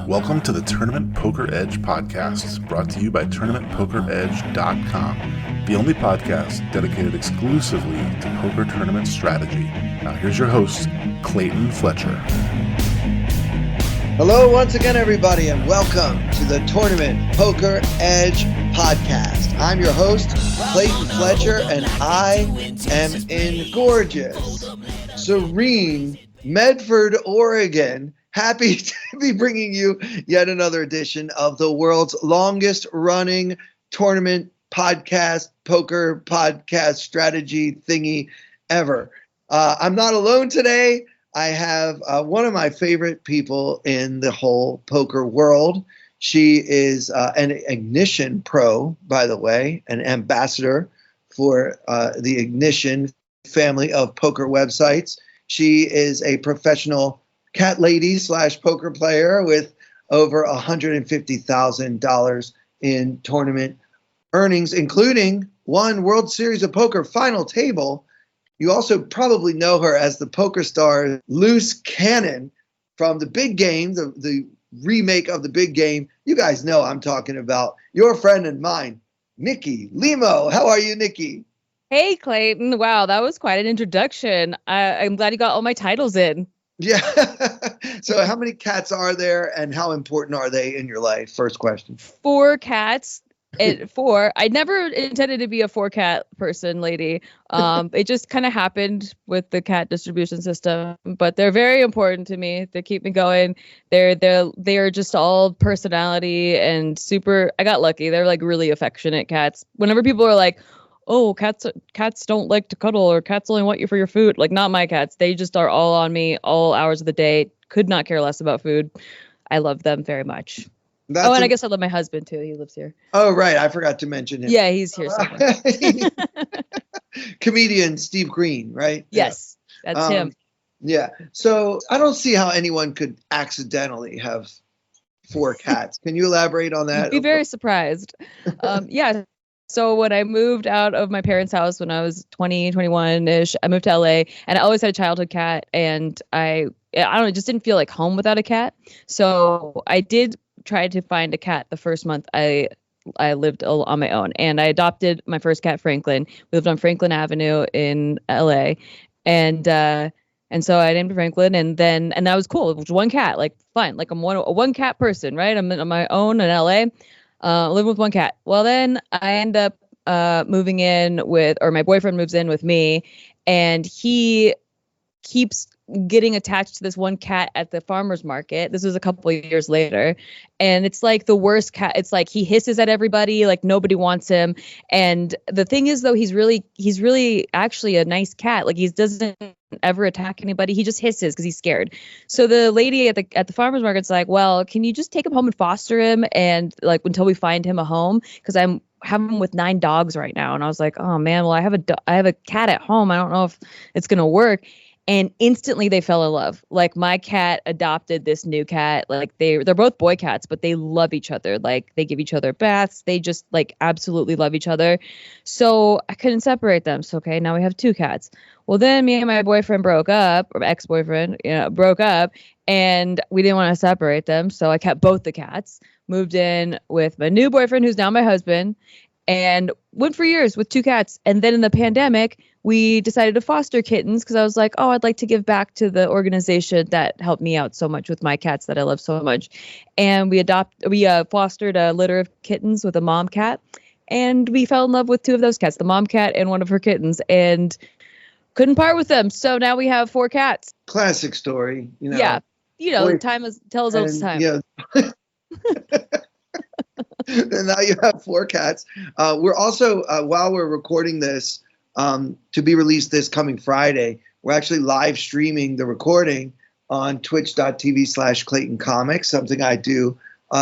Welcome to the Tournament Poker Edge podcast, brought to you by TournamentPokerEdge.com, the only podcast dedicated exclusively to poker tournament strategy. Now here's your host, Clayton Fletcher. Hello once again, everybody, and welcome to the Tournament Poker Edge podcast. I'm your host, Clayton Fletcher, and I am in gorgeous, serene Medford, Oregon. Happy to be bringing you yet another edition of the world's longest running tournament podcast, poker podcast strategy thingy ever. I'm not alone today. I have one of my favorite people in the whole poker world. She is an Ignition pro, by the way, an ambassador for the Ignition family of poker websites. She is a professional cat lady / poker player with over $150,000 in tournament earnings, including one World Series of Poker final table. You also probably know her as the poker star Loose Cannon from The Big Game, the remake of The Big Game. You guys know I'm talking about your friend and mine, Nikki Limo. How are you, Nikki? Hey, Clayton. Wow, that was quite an introduction. I'm glad you got all my titles in. Yeah. So how many cats are there and how important are they in your life? First question. 4 cats. I never intended to be a 4-cat person, lady. It just kind of happened with the cat distribution system, but they're very important to me. They keep me going. They are just all personality and super. I got lucky. They're like really affectionate cats. Whenever people are like, oh, cats don't like to cuddle, or cats only want you for your food. Like, not my cats. They just are all on me all hours of the day. Could not care less about food. I love them very much. I guess I love my husband too. He lives here. Oh, right. I forgot to mention him. Yeah, he's here somewhere. Comedian Steve Green, right? Yes, yeah. That's him. Yeah. So I don't see how anyone could accidentally have 4 cats. Can you elaborate on that? You'd be very surprised. Yeah. So when I moved out of my parents' house when I was 20, 21-ish, I moved to LA, and I always had a childhood cat, and I don't know, just didn't feel like home without a cat. So I did try to find a cat the first month I lived on my own, and I adopted my first cat, Franklin. We lived on Franklin Avenue in LA, and so I named Franklin, and that was cool. It was one cat, like fine, like I'm a one cat person, right? I'm on my own in LA. Living with one cat. Well, then I end up moving in or my boyfriend moves in with me, and he keeps getting attached to this one cat at the farmer's market. This was a couple of years later, and it's like the worst cat. It's like he hisses at everybody, like nobody wants him. And the thing is, though, he's really actually a nice cat. Like, he doesn't ever attack anybody. He just hisses because he's scared. So the lady at the farmer's market's like, well, can you just take him home and foster him, and like until we find him a home, because I'm having him with 9 dogs right now. And I was like, oh man, well, I have a cat at home. I don't know if it's gonna work. And instantly they fell in love. Like, my cat adopted this new cat. Like, they're both boy cats, but they love each other. Like, they give each other baths. They just like absolutely love each other. So I couldn't separate them. So, okay, now we have 2 cats. Well, then me and my boyfriend broke up, or ex-boyfriend, broke up, and we didn't want to separate them. So I kept both the cats, moved in with my new boyfriend, who's now my husband, and went for years with 2 cats. And then in the pandemic, we decided to foster kittens, because I was like, oh, I'd like to give back to the organization that helped me out so much with my cats that I love so much. And we fostered a litter of kittens with a mom cat, and we fell in love with 2 of those cats, the mom cat and one of her kittens, and couldn't part with them. So now we have 4 cats. Classic story. Yeah. Time tells us time. Yeah. And now you have 4 cats. We're also, while we're recording this, to be released this coming Friday, we're actually live streaming the recording on twitch.tv/Clayton Comics, something I do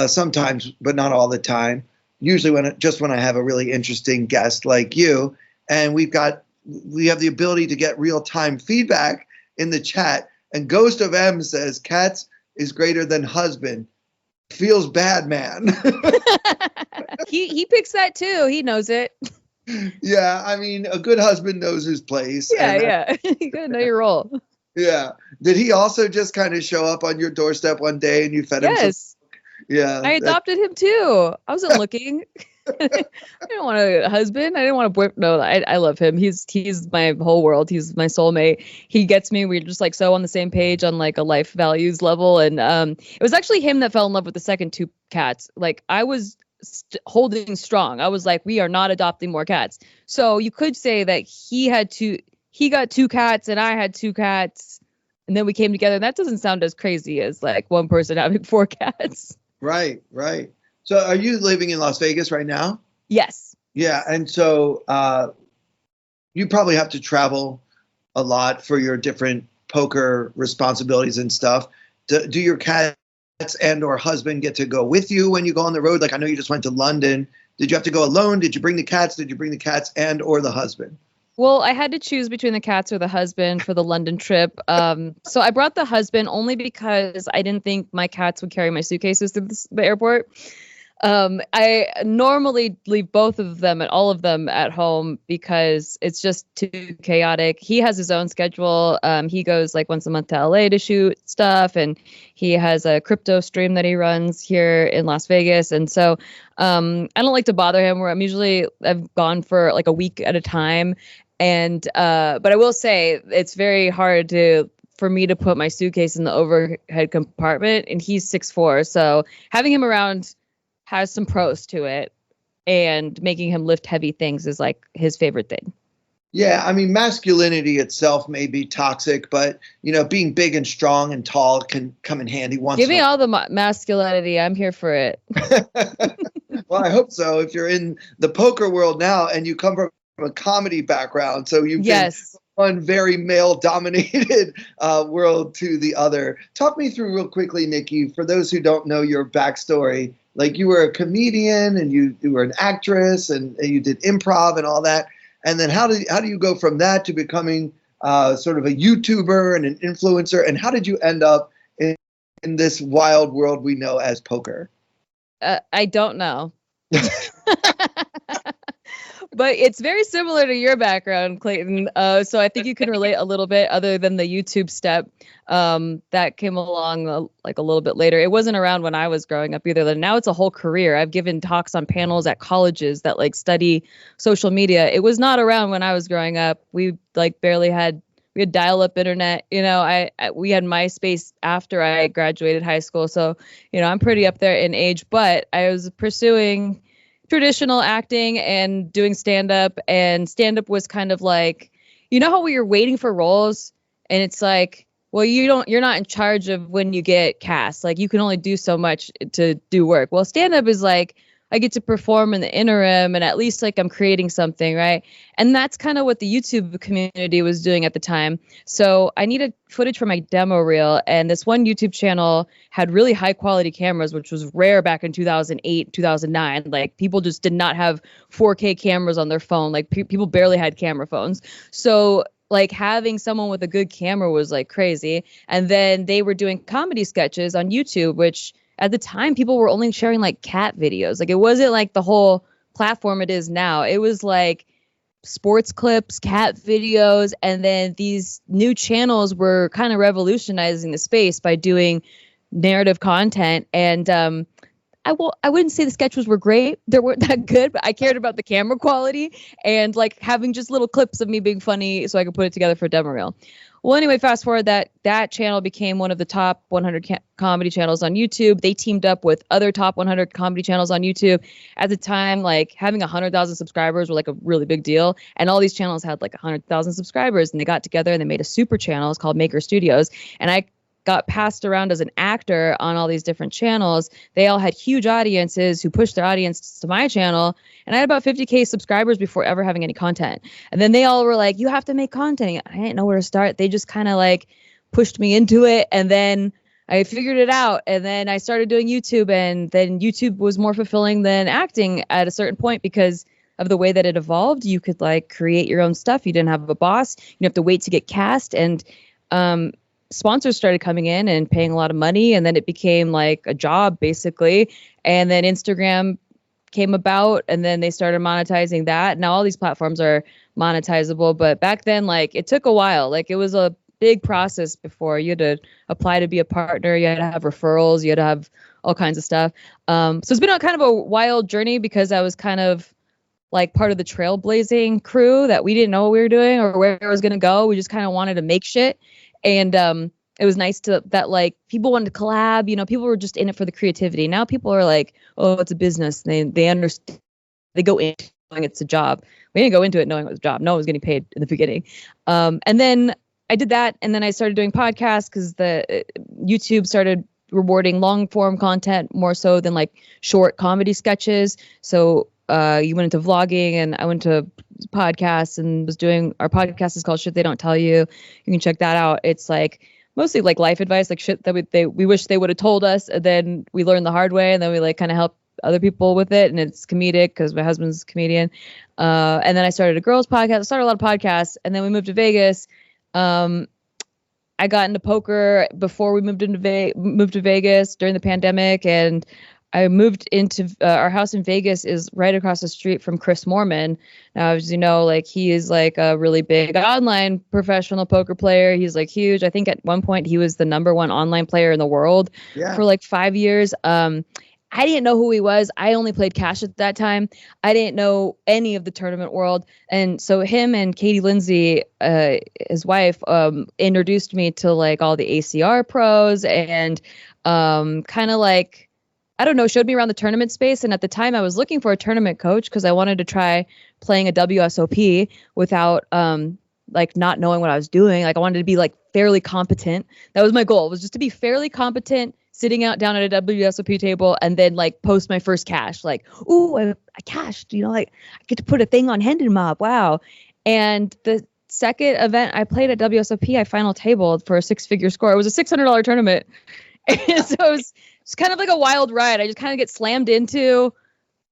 sometimes, but not all the time. Usually when I have a really interesting guest like you. And we have the ability to get real-time feedback in the chat. And Ghost of M says, cats is greater than husband. Feels bad, man. He picks that too. He knows it. Yeah, I mean, a good husband knows his place. Yeah. You gotta know your role. Yeah. Did he also just kind of show up on your doorstep one day and you fed him some? Yes. Yeah. I adopted him too. I wasn't looking. I didn't want a husband. I didn't want a boy. No, I love him. He's my whole world. He's my soulmate. He gets me. We're just like so on the same page on like a life values level. And it was actually him that fell in love with the second two cats. Like I was holding strong. I was like, we are not adopting more cats. So you could say that he got two cats and I had two cats. And then we came together. That doesn't sound as crazy as like one person having four cats. Right, right. So are you living in Las Vegas right now? Yes. Yeah. And so you probably have to travel a lot for your different poker responsibilities and stuff. Do your cats and or husband get to go with you when you go on the road? Like I know you just went to London. Did you have to go alone? Did you bring the cats? Did you bring the cats and or the husband? Well, I had to choose between the cats or the husband for the London trip. So I brought the husband only because I didn't think my cats would carry my suitcases to the airport. I normally leave both of them and all of them at home because it's just too chaotic. He has his own schedule. He goes like once a month to LA to shoot stuff, and he has a crypto stream that he runs here in Las Vegas. And so I don't like to bother him where I've gone for like a week at a time. And but I will say it's very hard for me to put my suitcase in the overhead compartment, and he's 6'4", so having him around has some pros to it, and making him lift heavy things is like his favorite thing. Yeah, I mean, masculinity itself may be toxic, but you know, being big and strong and tall can come in handy once. Give me all the masculinity. I'm here for it. Well, I hope so. If you're in the poker world now and you come from a comedy background, so you've been one very male-dominated world to the other. Talk me through real quickly, Nikki, for those who don't know your backstory. Like you were a comedian and you were an actress and you did improv and all that. And then how do you go from that to becoming sort of a YouTuber and an influencer? And how did you end up in this wild world we know as poker? I don't know. But it's very similar to your background, Clayton. So I think you can relate a little bit, other than the YouTube step that came along like a little bit later. It wasn't around when I was growing up either. Now it's a whole career. I've given talks on panels at colleges that like study social media. It was not around when I was growing up. We like we had dial-up internet. You know, we had MySpace after I graduated high school. So, you know, I'm pretty up there in age, but I was pursuing traditional acting and doing stand-up, and stand-up was kind of like, you know how you're waiting for roles and it's like, well, you're not in charge of when you get cast. Like you can only do so much to do work. Well, stand-up is like, I get to perform in the interim and at least like I'm creating something, right? And that's kind of what the YouTube community was doing at the time. So I needed footage for my demo reel, and this one YouTube channel had really high quality cameras, which was rare back in 2008, 2009. Like people just did not have 4K cameras on their phone. Like people barely had camera phones. So like having someone with a good camera was like crazy. And then they were doing comedy sketches on YouTube, which at the time, people were only sharing like cat videos. Like it wasn't like the whole platform it is now. It was like sports clips, cat videos, and then these new channels were kind of revolutionizing the space by doing narrative content. And I wouldn't say the sketches were great. They weren't that good, but I cared about the camera quality and like having just little clips of me being funny so I could put it together for a demo reel. Well, anyway, fast forward, that channel became one of the top 100 comedy channels on YouTube. They teamed up with other top 100 comedy channels on YouTube. At the time, like having 100,000 subscribers were like a really big deal. And all these channels had like 100,000 subscribers, and they got together and they made a super channel. It's called Maker Studios. And I got passed around as an actor on all these different channels. They all had huge audiences who pushed their audience to my channel. And I had about 50K subscribers before ever having any content. And then they all were like, you have to make content. I didn't know where to start. They just kind of like pushed me into it. And then I figured it out. And then I started doing YouTube. And then YouTube was more fulfilling than acting at a certain point because of the way that it evolved. You could like create your own stuff. You didn't have a boss. You didn't have to wait to get cast. And sponsors started coming in and paying a lot of money, and then it became like a job basically. And then Instagram came about, and then they started monetizing that. Now all these platforms are monetizable, but back then like it took a while. Like it was a big process before. You had to apply to be a partner. You had to have referrals. You had to have all kinds of stuff. So it's been a kind of a wild journey because I was kind of like part of the trailblazing crew that we didn't know what we were doing or where it was going to go. We just kind of wanted to make shit. And it was nice that like people wanted to collab, people were just in it for the creativity. Now people are like, oh, it's a business. They understand, they go in knowing it's a job. We didn't go into it knowing it was a job. No one was getting paid in the beginning. And then I did that. And then I started doing podcasts because the YouTube started rewarding long form content more so than like short comedy sketches. So you went into vlogging and I went to podcasts and was doing, our podcast is called Shit They Don't Tell You. You can check that out. It's like mostly like life advice, like shit that we wish they would have told us. And then we learned the hard way and then we like kind of help other people with it. And it's comedic because my husband's a comedian. And then I started a girls podcast. I started a lot of podcasts and then we moved to Vegas. I got into poker before we moved to Vegas during the pandemic, and I moved into our house in Vegas is right across the street from Chris Moorman. Now, as you know, like he is like a really big online professional poker player. He's like huge. I think at one point he was the #1 online player in the world for like 5 years. I didn't know who he was. I only played cash at that time. I didn't know any of the tournament world. And so him and Katie Lindsay, his wife, introduced me to like all the ACR pros and kind of like, I don't know, showed me around the tournament space. And at the time I was looking for a tournament coach because I wanted to try playing a WSOP without like not knowing what I was doing. Like I wanted to be like fairly competent. That was my goal, was just to be fairly competent, sitting out down at a WSOP table and then like post my first cash. Like, ooh, I cashed, like I get to put a thing on Hendon Mob. Wow. And the second event I played at WSOP, I final tabled for a 6-figure score. It was a $600 tournament. And so it's kind of like a wild ride. I just kind of get slammed into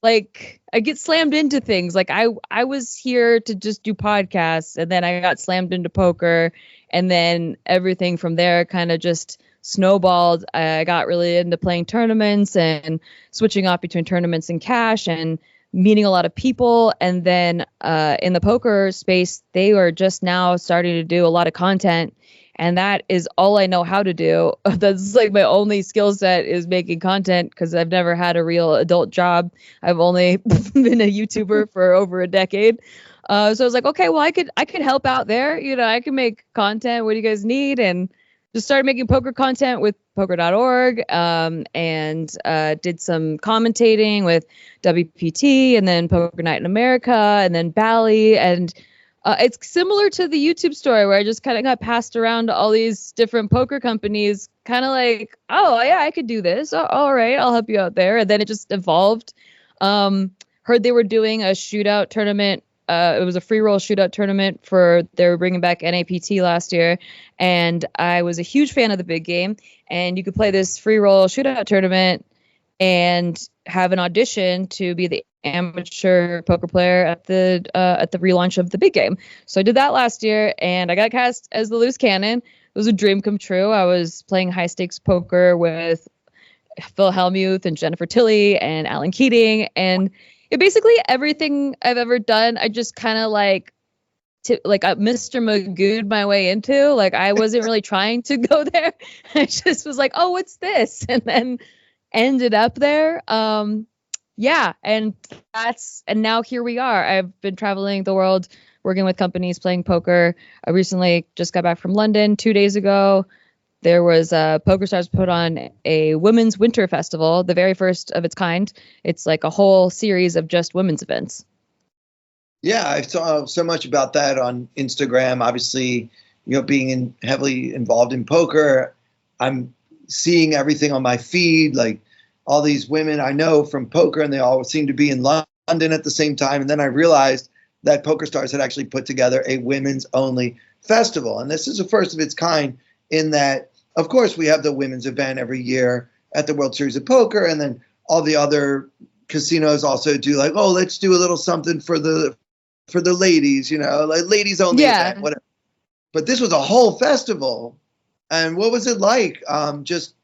things. Like I was here to just do podcasts and then I got slammed into poker and then everything from there kind of just snowballed. I got really into playing tournaments and switching off between tournaments and cash and meeting a lot of people. And then in the poker space, they are just now starting to do a lot of content. And that is all I know how to do. That's like my only skill set is making content because I've never had a real adult job. I've only been a YouTuber for over a decade. So I was like, okay, well, I could help out there. I can make content. What do you guys need? And just started making poker content with poker.org and did some commentating with WPT and then Poker Night in America and then Bally. And it's similar to the YouTube story where I just kind of got passed around to all these different poker companies, kind of like, oh, yeah, I could do this. Oh, all right, I'll help you out there. And then it just evolved. Heard they were doing a shootout tournament. It was a free roll shootout tournament they were bringing back NAPT last year. And I was a huge fan of the big game. And you could play this free roll shootout tournament and have an audition to be the amateur poker player at the relaunch of the big game. So I did that last year and I got cast as the loose cannon. It was a dream come true. I was playing high stakes poker with Phil Hellmuth and Jennifer Tilley and Alan Keating. And basically everything I've ever done, I just kind of like Mr. Magoo'd my way into. Like I wasn't really trying to go there. I just was like, oh, what's this? And then ended up there. Yeah. And now here we are. I've been traveling the world, working with companies, playing poker. I recently just got back from London 2 days ago. There was PokerStars put on a women's winter festival, the very first of its kind. It's like a whole series of just women's events. Yeah, I saw so much about that on Instagram. Obviously, being heavily involved in poker, I'm seeing everything on my feed, like all these women I know from poker, and they all seem to be in London at the same time. And then I realized that PokerStars had actually put together a women's only festival. And this is the first of its kind in that, of course, we have the women's event every year at the World Series of Poker. And then all the other casinos also do like, oh, let's do a little something for the ladies, like ladies only event, whatever. But this was a whole festival. And what was it like just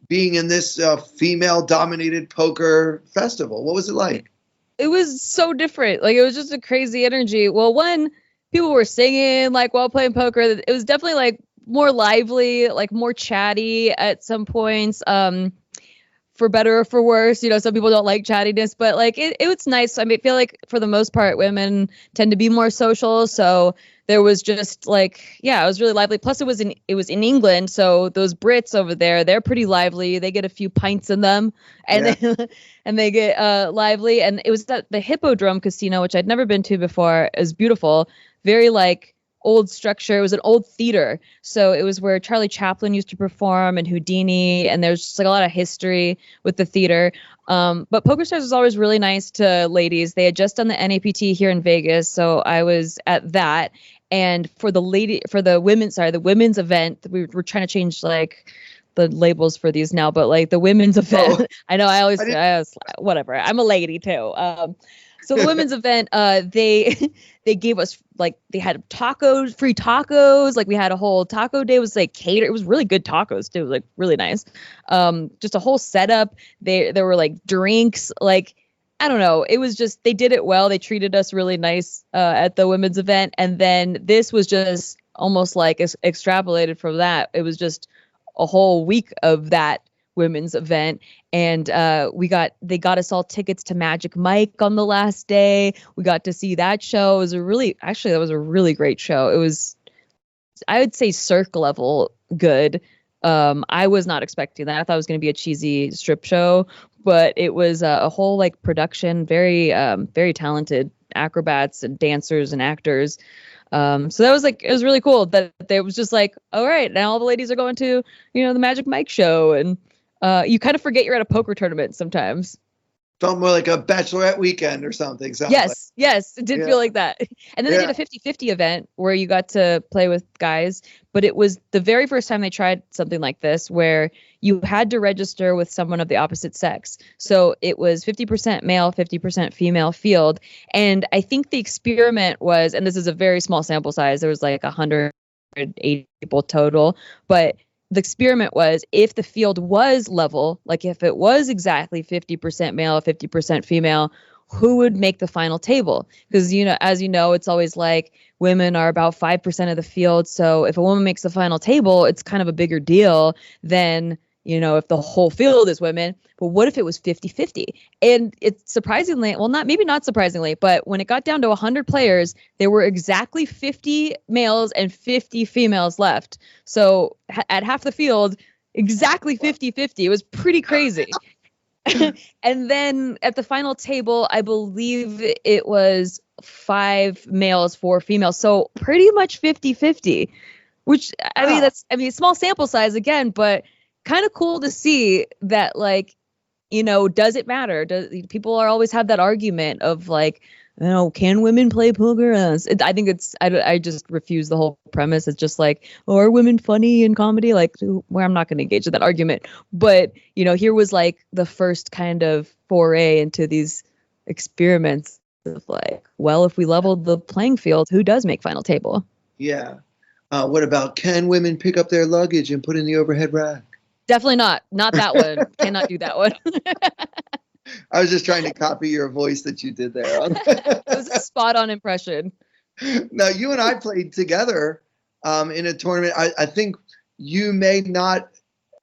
being in this female-dominated poker festival? What was it like? It was so different. Like, it was just a crazy energy. Well, one, people were singing, like, while playing poker. It was definitely, like, more lively, like more chatty at some points. For better or for worse, some people don't like chattiness, but like it was nice. I mean, I feel like for the most part, women tend to be more social. So there was just like, yeah, it was really lively. Plus it was in England. So those Brits over there, they're pretty lively. They get a few pints in them and they get lively. And it was at the Hippodrome Casino, which I'd never been to before. It was beautiful. Very like old structure. It was an old theater. So it was where Charlie Chaplin used to perform and Houdini. And there's just like a lot of history with the theater. But PokerStars was always really nice to ladies. They had just done the NAPT here in Vegas. So I was at that. And for the women's event, we were trying to change like the labels for these now, but like the women's event, I know I was whatever. I'm a lady too. So the women's event, they gave us like, they had free tacos. Like we had a whole taco day. It was like catered. It was really good tacos too. It was like really nice. Just a whole setup. There were like drinks, like, I don't know. It was just, they did it well. They treated us really nice at the women's event. And then this was just almost like extrapolated from that. It was just a whole week of that women's event. And they got us all tickets to Magic Mike on the last day. We got to see that show. It was that was a really great show. It was, I would say, Cirque level good. I was not expecting that. I thought it was going to be a cheesy strip show, but it was a whole like production, very, very talented acrobats and dancers and actors. So that was like, it was really cool that they was just like, all right, now all the ladies are going to, the Magic Mike show. And you kind of forget you're at a poker tournament sometimes. Felt more like a bachelorette weekend or something. Yes, it did feel like that. And then they did a 50-50 event where you got to play with guys. But it was the very first time they tried something like this where you had to register with someone of the opposite sex. So it was 50% male, 50% female field. And I think the experiment was, and this is a very small sample size, there was like 180 people total, but the experiment was if the field was level, like if it was exactly 50% male, 50% female, who would make the final table? Because, as you know, it's always like women are about 5% of the field. So if a woman makes the final table, it's kind of a bigger deal than, if the whole field is women. But what if it was 50-50? And it's surprisingly, well, maybe not surprisingly, but when it got down to 100 players, there were exactly 50 males and 50 females left. So at half the field, exactly 50-50. It was pretty crazy. And then at the final table, I believe it was 5 males, 4 females. So pretty much 50-50, which small sample size again, but kind of cool to see that, like, does it matter? People always have that argument of like, can women play poker? I think I just refuse the whole premise. It's just like, are women funny in comedy? Like, where I'm not going to engage in that argument. But, here was like the first kind of foray into these experiments of like, well, if we leveled the playing field, who does make final table? Yeah. What about, can women pick up their luggage and put in the overhead rack? Definitely not. Not that one. Cannot do that one. I was just trying to copy your voice that you did there. It was a spot on impression. Now, you and I played together in a tournament. I think you may not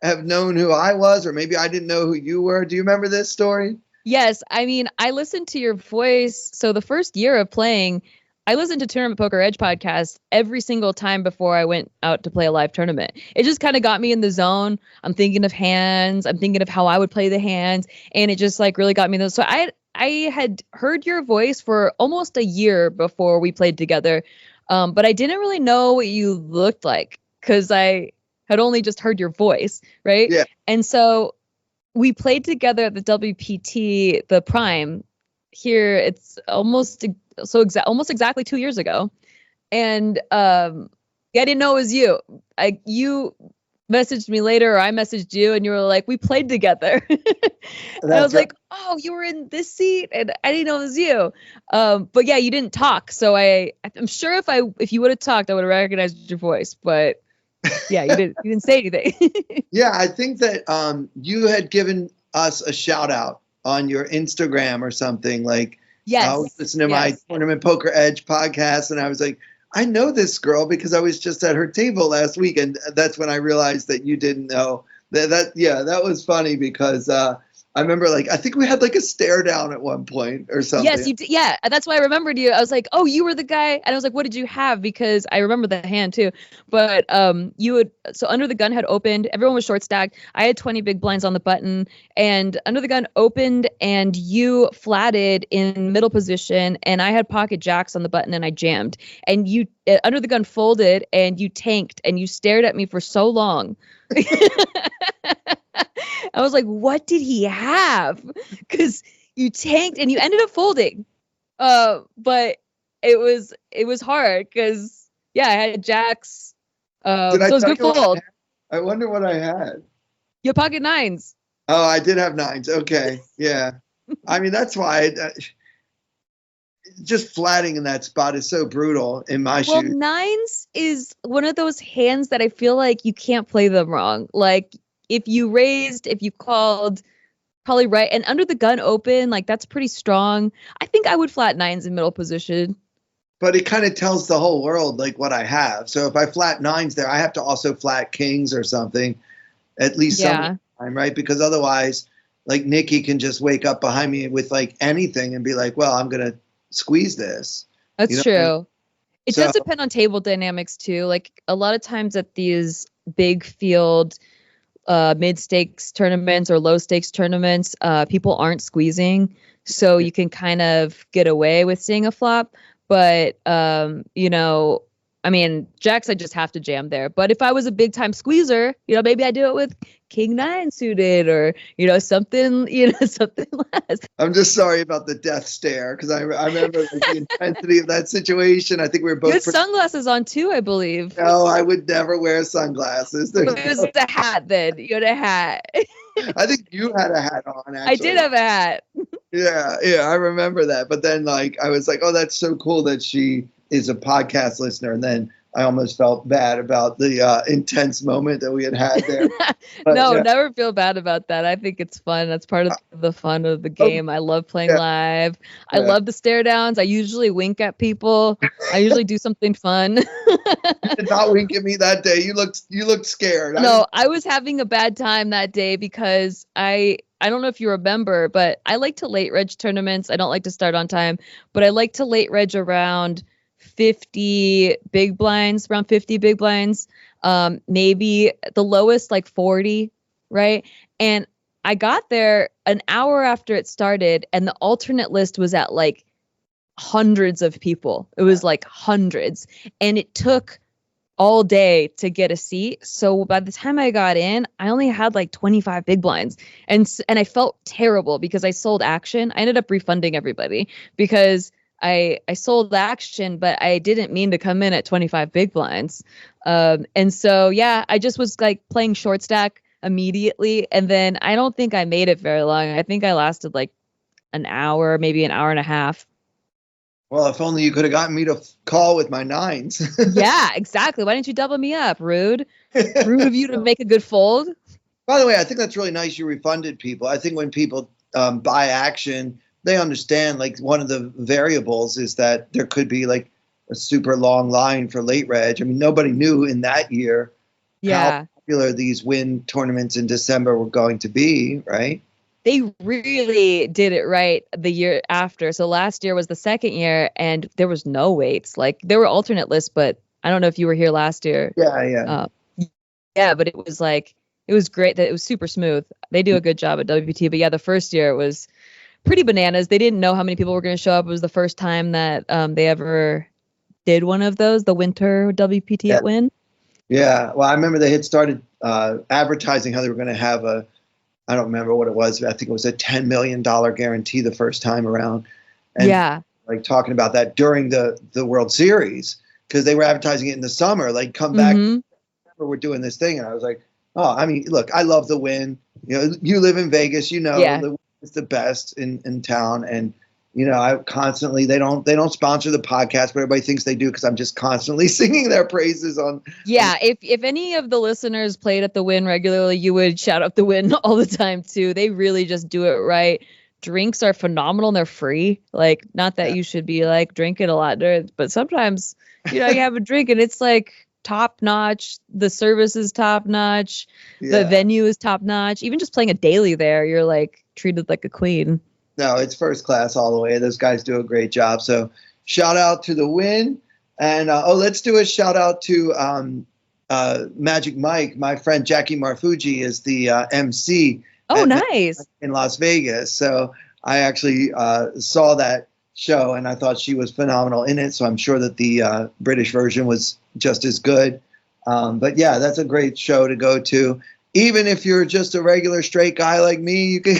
have known who I was, or maybe I didn't know who you were. Do you remember this story? Yes. I mean, I listened to your voice. So the first year of playing, I listened to Tournament Poker Edge podcast every single time before I went out to play a live tournament. It just kind of got me in the zone. I'm thinking of hands. I'm thinking of how I would play the hands. And it just like really got me in those. So I had heard your voice for almost a year before we played together. But I didn't really know what you looked like because I had only just heard your voice. Right. Yeah. And so we played together at the WPT, the Prime here. It's almost exactly 2 years ago. And I didn't know it was you. You messaged me later, or I messaged you, and you were like, we played together. And I was like, oh, you were in this seat, and I didn't know it was you. But yeah, you didn't talk. So I'm sure if you would have talked, I would have recognized your voice. But yeah, you didn't say anything. Yeah, I think that you had given us a shout out on your Instagram or something. Like, yes. I was listening to my Tournament Poker Edge podcast, and I was like, I know this girl because I was just at her table last week, and that's when I realized that you didn't know that was funny because I remember I think we had a stare down at one point or something. Yes, you did. Yeah, that's why I remembered you. I was like, oh, you were the guy. And I was like, what did you have? Because I remember the hand too. But so Under the Gun had opened. Everyone was short stacked. I had 20 big blinds on the button, and Under the Gun opened, and you flatted in middle position, and I had pocket jacks on the button, and I jammed. And you Under the Gun folded, and you tanked, and you stared at me for so long. I was like, what did he have? Because you tanked and you ended up folding. But it was hard because, yeah, I had jacks. So it was a good fold. I wonder what I had. Your pocket nines. Oh, I did have nines. Okay. Yeah. I mean, that's why just flatting in that spot is so brutal in my shoes. Well, nines is one of those hands that I feel like you can't play them wrong. Like, if you raised, if you called, probably right. And Under the Gun open, that's pretty strong. I think I would flat nines in middle position. But it kind of tells the whole world what I have. So if I flat nines there, I have to also flat kings or something, at least some time, right? Because otherwise, Nikki can just wake up behind me with anything and be like, well, I'm going to squeeze this. That's true. It does depend on table dynamics too. A lot of times at these big field mid-stakes tournaments or low-stakes tournaments, people aren't squeezing, so you can kind of get away with seeing a flop. But, I mean, jacks, I just have to jam there. But if I was a big-time squeezer, maybe I do it with king nine suited or, something less. I'm just sorry about the death stare because I remember the intensity of that situation. I think we were both... You had sunglasses on too, I believe. No, I would never wear sunglasses. It was a hat then. You had a hat. I think you had a hat on, actually. I did have a hat. Yeah, I remember that. But then, I was like, oh, that's so cool that she is a podcast listener. And then I almost felt bad about the intense moment that we had there. But, no, never feel bad about that. I think it's fun. That's part of the fun of the game. I love playing live. I love the stare downs. I usually wink at people. I usually do something fun. You did not wink at me that day. You looked scared. No, I was having a bad time that day because I don't know if you remember, but I like to late reg tournaments. I don't like to start on time, but I like to late reg around 50 big blinds, around 50 big blinds, maybe the lowest 40, right? And I got there an hour after it started, and the alternate list was at hundreds of people. It was hundreds, and it took all day to get a seat. So by the time I got in, I only had 25 big blinds, and I felt terrible because I sold action. I ended up refunding everybody because I sold action, but I didn't mean to come in at 25 big blinds. And so, I just was playing short stack immediately. And then I don't think I made it very long. I think I lasted an hour, maybe an hour and a half. Well, if only you could have gotten me to call with my nines. Yeah, exactly. Why didn't you double me up? Rude. Rude of you to make a good fold. By the way, I think that's really nice you refunded people. I think when people buy action, they understand one of the variables is that there could be a super long line for late reg. I mean, nobody knew in that year how popular these win tournaments in December were going to be, right? They really did it right the year after. So last year was the second year, and there was no waits. There were alternate lists, but I don't know if you were here last year. Yeah. But it was it was great that it was super smooth. They do a good job at WPT, but the first year it was pretty bananas. They didn't know how many people were going to show up. It was the first time that they ever did one of those, the winter WPT at Wynn. Yeah. Well, I remember they had started advertising how they were going to have I don't remember what it was. I think it was a $10 million guarantee the first time around. And talking about that during the World Series, because they were advertising it in the summer, come back, we're doing this thing. And I was like, oh, I mean, look, I love the Wynn. You live in Vegas, the Wynn is the best in town. And, I constantly, they don't sponsor the podcast, but everybody thinks they do because I'm just constantly singing their praises on. Yeah. If any of the listeners played at the Wynn regularly, you would shout out the Wynn all the time too. They really just do it right. Drinks are phenomenal and they're free. Not that you should be drinking a lot, but sometimes you have a drink and it's like top notch. The service is top notch. Yeah. The venue is top notch. Even just playing a daily there, you're like treated like a queen. No, it's first class all the way. Those guys do a great job. So shout out to the Win. And let's do a shout out to Magic Mike. My friend Jackie Marfuji is the MC. Oh, nice. In Las Vegas. So I actually saw that show and I thought she was phenomenal in it. So I'm sure that the British version was just as good. But yeah, that's a great show to go to. Even if you're just a regular straight guy like me, you can.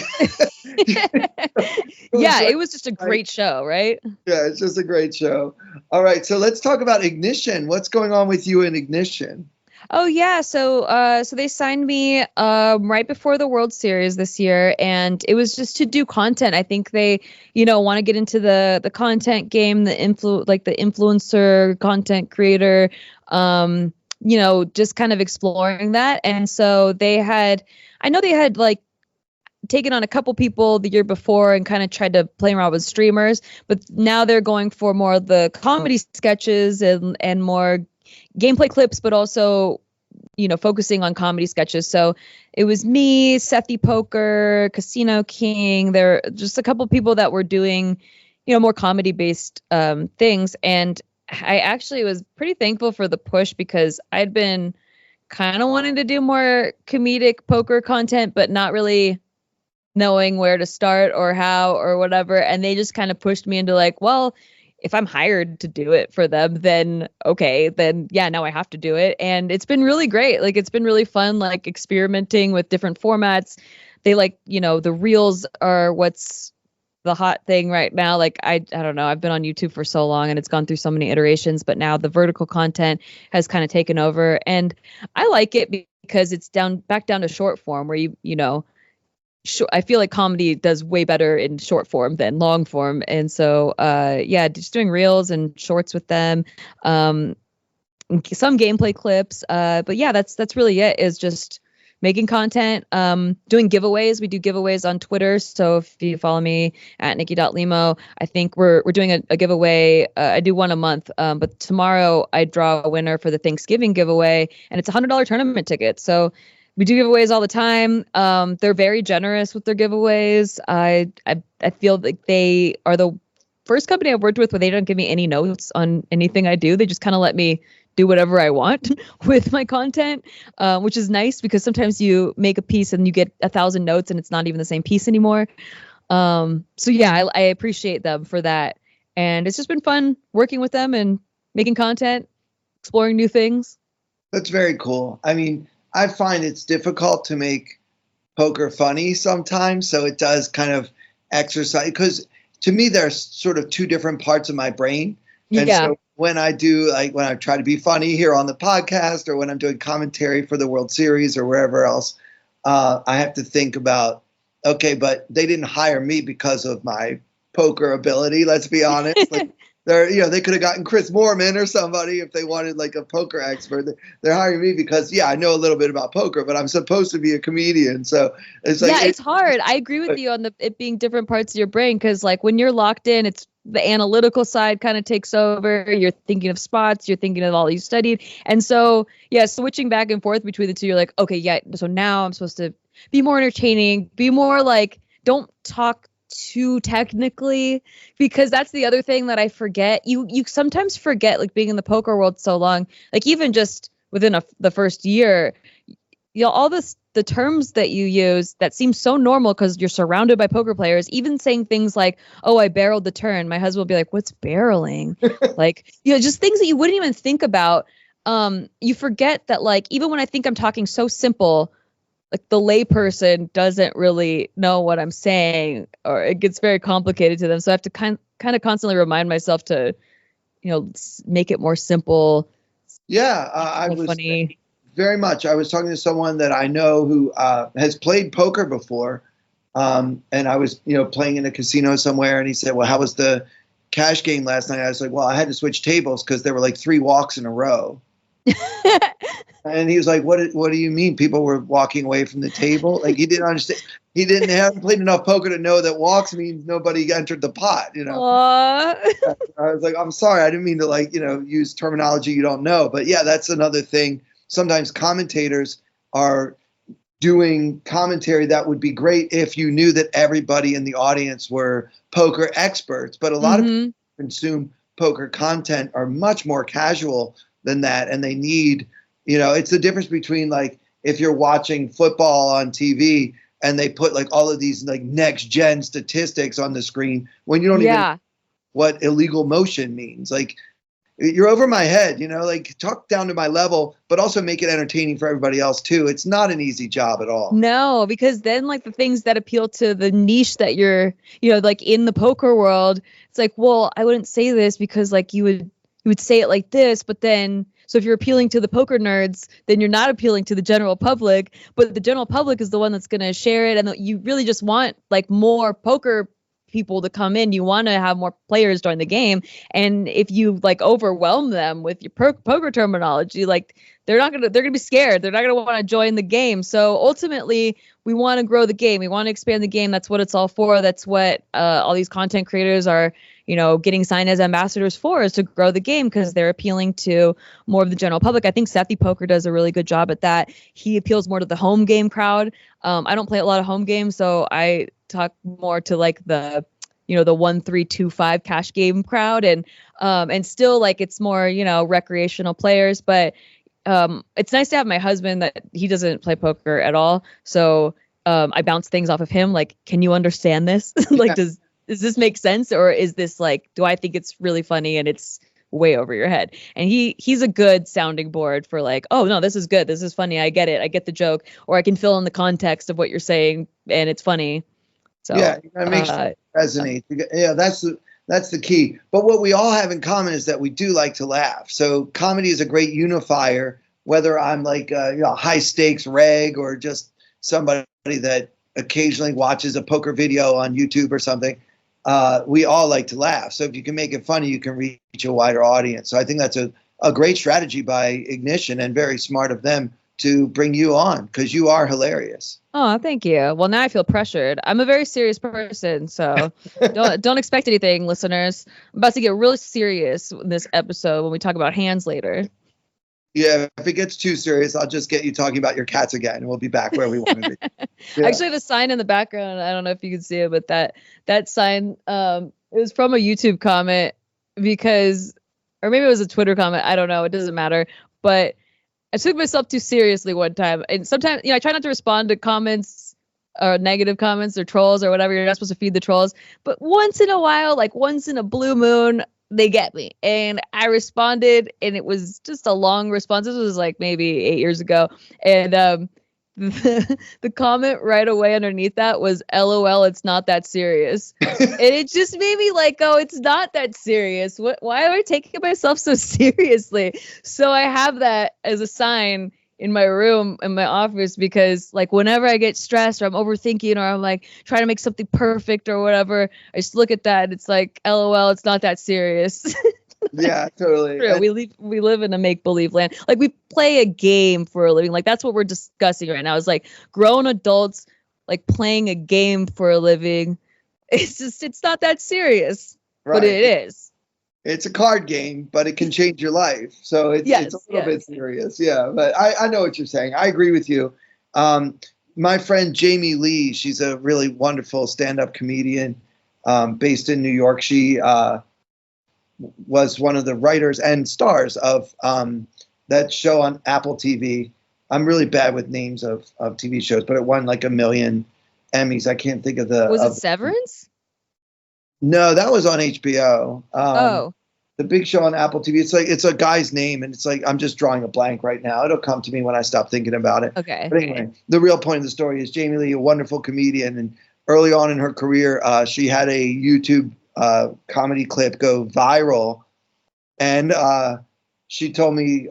Yeah, it was just a great show, right? Yeah, it's just a great show. All right, so let's talk about Ignition. What's going on with you in Ignition? Oh yeah, so they signed me right before the World Series this year, and it was just to do content. I think they, want to get into the content game, the influencer content creator, just kind of exploring that. And so I know they had like taken on a couple people the year before and kind of tried to play around with streamers, but now they're going for more of the comedy sketches and more gameplay clips, but also, focusing on comedy sketches. So it was me, Sethy Poker, Casino King. There are just a couple people that were doing, more comedy based things. And I actually was pretty thankful for the push because I'd been kind of wanting to do more comedic poker content, but not really knowing where to start or how or whatever. And they just kind of pushed me into like, well, if I'm hired to do it for them, then okay, then yeah, now I have to do it. And it's been really great. Like, it's been really fun, like experimenting with different formats. They the reels are what's the hot thing right now. Like, I don't know, I've been on YouTube for so long and it's gone through so many iterations, but now the vertical content has kind of taken over. And I like it because it's back down to short form where I feel like comedy does way better in short form than long form. And so, just doing reels and shorts with them, some gameplay clips. But yeah, that's really it, is just making content, doing giveaways. We do giveaways on Twitter. So if you follow me at Nikki.Limo, I think we're doing a giveaway. I do one a month. But tomorrow I draw a winner for the Thanksgiving giveaway, and it's $100 tournament ticket. So we do giveaways all the time. They're very generous with their giveaways. I feel like they are the first company I've worked with where they don't give me any notes on anything I do. They just kind of let me do whatever I want with my content, which is nice because sometimes you make a piece and you get 1,000 notes and it's not even the same piece anymore. So yeah, I appreciate them for that. And it's just been fun working with them and making content, exploring new things. That's very cool. I mean, I find it's difficult to make poker funny sometimes. So it does kind of exercise, because to me, there's sort of two different parts of my brain. And so when I try to be funny here on the podcast, or when I'm doing commentary for the World Series or wherever else, I have to think about, okay, but they didn't hire me because of my poker ability. Let's be honest. Like, they could have gotten Chris Moorman or somebody if they wanted like a poker expert. They're hiring me because, I know a little bit about poker, but I'm supposed to be a comedian. So it's like, it's hard. I agree with you on it being different parts of your brain, because like when you're locked in, it's the analytical side kind of takes over. You're thinking of spots, you're thinking of all you studied. And so, switching back and forth between the two, you're like, okay, so now I'm supposed to be more entertaining, be more like, don't talk too technically, because that's the other thing that I forget. You sometimes forget, like being in the poker world so long, like even just within the first year, all the terms that you use that seem so normal because you're surrounded by poker players, even saying things like, oh, I barreled the turn. My husband will be like, what's barreling? Like, just things that you wouldn't even think about. You forget that, like, even when I think I'm talking so simple, like the layperson doesn't really know what I'm saying, or it gets very complicated to them. So I have to kind of constantly remind myself to, make it more simple. Yeah, I was funny. Very much. I was talking to someone that I know who has played poker before, and I was, playing in a casino somewhere, and he said, "Well, how was the cash game last night?" I was like, "Well, I had to switch tables because there were like 3 walks in a row." And he was like, what do you mean people were walking away from the table? Like, he didn't understand. He didn't have played enough poker to know that walks means nobody entered the pot, you know? Aww. I was like, I'm sorry. I didn't mean to, like, use terminology you don't know. But yeah, that's another thing. Sometimes commentators are doing commentary that would be great if you knew that everybody in the audience were poker experts. But a lot of people who consume poker content are much more casual than that. And they need, it's the difference between, like, if you're watching football on TV and they put, like, all of these, like, next gen statistics on the screen when you don't even know what illegal motion means. Like, you're over my head, like, talk down to my level, but also make it entertaining for everybody else too. It's not an easy job at all. No, because then, like, the things that appeal to the niche that you're, like, in the poker world, it's like, well, I wouldn't say this because, like, you would say it like this, but then, so if you're appealing to the poker nerds, then you're not appealing to the general public, but the general public is the one that's going to share it. And you really just want, like, more poker people to come in. You want to have more players join the game. And if you, like, overwhelm them with your poker terminology, like, they're going to be scared. They're not going to want to join the game. So ultimately, we want to grow the game. We want to expand the game. That's what it's all for. That's what all these content creators are, getting signed as ambassadors for, is to grow the game, because they're appealing to more of the general public. I think Sethy Poker does a really good job at that. He appeals more to the home game crowd. I don't play a lot of home games, so I talk more to, like, the 1, 3, 2, 5 cash game crowd, and still, like, it's more, recreational players. But it's nice to have my husband that he doesn't play poker at all, so I bounce things off of him. Like, can you understand this? Like, does this make sense, or is this, like, do I think it's really funny and it's way over your head? And he's a good sounding board for, like, oh no, this is good, this is funny, I get it, I get the joke, or I can fill in the context of what you're saying and it's funny. So yeah, that makes it resonate. Yeah, that's the key. But what we all have in common is that we do like to laugh. So comedy is a great unifier, whether I'm, like, high stakes reg or just somebody that occasionally watches a poker video on YouTube or something. We all like to laugh. So if you can make it funny, you can reach a wider audience. So I think that's a great strategy by Ignition, and very smart of them to bring you on, because you are hilarious. Oh, thank you. Well, now I feel pressured. I'm a very serious person, so don't expect anything, listeners. I'm about to get really serious in this episode when we talk about hands later. Yeah, if it gets too serious, I'll just get you talking about your cats again, and we'll be back where we want to be. Yeah. Actually, the sign in the background, I don't know if you can see it, but that sign, it was from a YouTube comment, or maybe it was a Twitter comment. I don't know. It doesn't matter. But I took myself too seriously one time. And sometimes, I try not to respond to comments or negative comments or trolls or whatever. You're not supposed to feed the trolls. But once in a while, like once in a blue moon, they get me. And I responded, and it was just a long response. This was like maybe 8 years ago. And the comment right away underneath that was, LOL, it's not that serious. And it just made me like, oh, it's not that serious. Why am I taking myself so seriously? So I have that as a sign in my room, in my office, because, like, whenever I get stressed or I'm overthinking or I'm, like, trying to make something perfect or whatever, I just look at that and it's like, LOL, it's not that serious. Yeah, totally. True. We live in a make-believe land. Like, we play a game for a living. Like, that's what we're discussing right now. It's like grown adults, like, playing a game for a living. It's not that serious, right. But it is. It's a card game, but it can change your life. So it's a little bit serious. Yeah, but I know what you're saying. I agree with you. My friend Jamie Lee, she's a really wonderful stand-up comedian based in New York. She was one of the writers and stars of that show on Apple TV. I'm really bad with names of TV shows, but it won like 1 million Emmys. I can't think of the... Was it Severance? No, that was on HBO. The big show on Apple TV. It's a guy's name, and it's like, I'm just drawing a blank right now. It'll come to me when I stop thinking about it. Okay. But anyway, the real point of the story is Jamie Lee, a wonderful comedian, and early on in her career, she had a YouTube comedy clip go viral, and she told me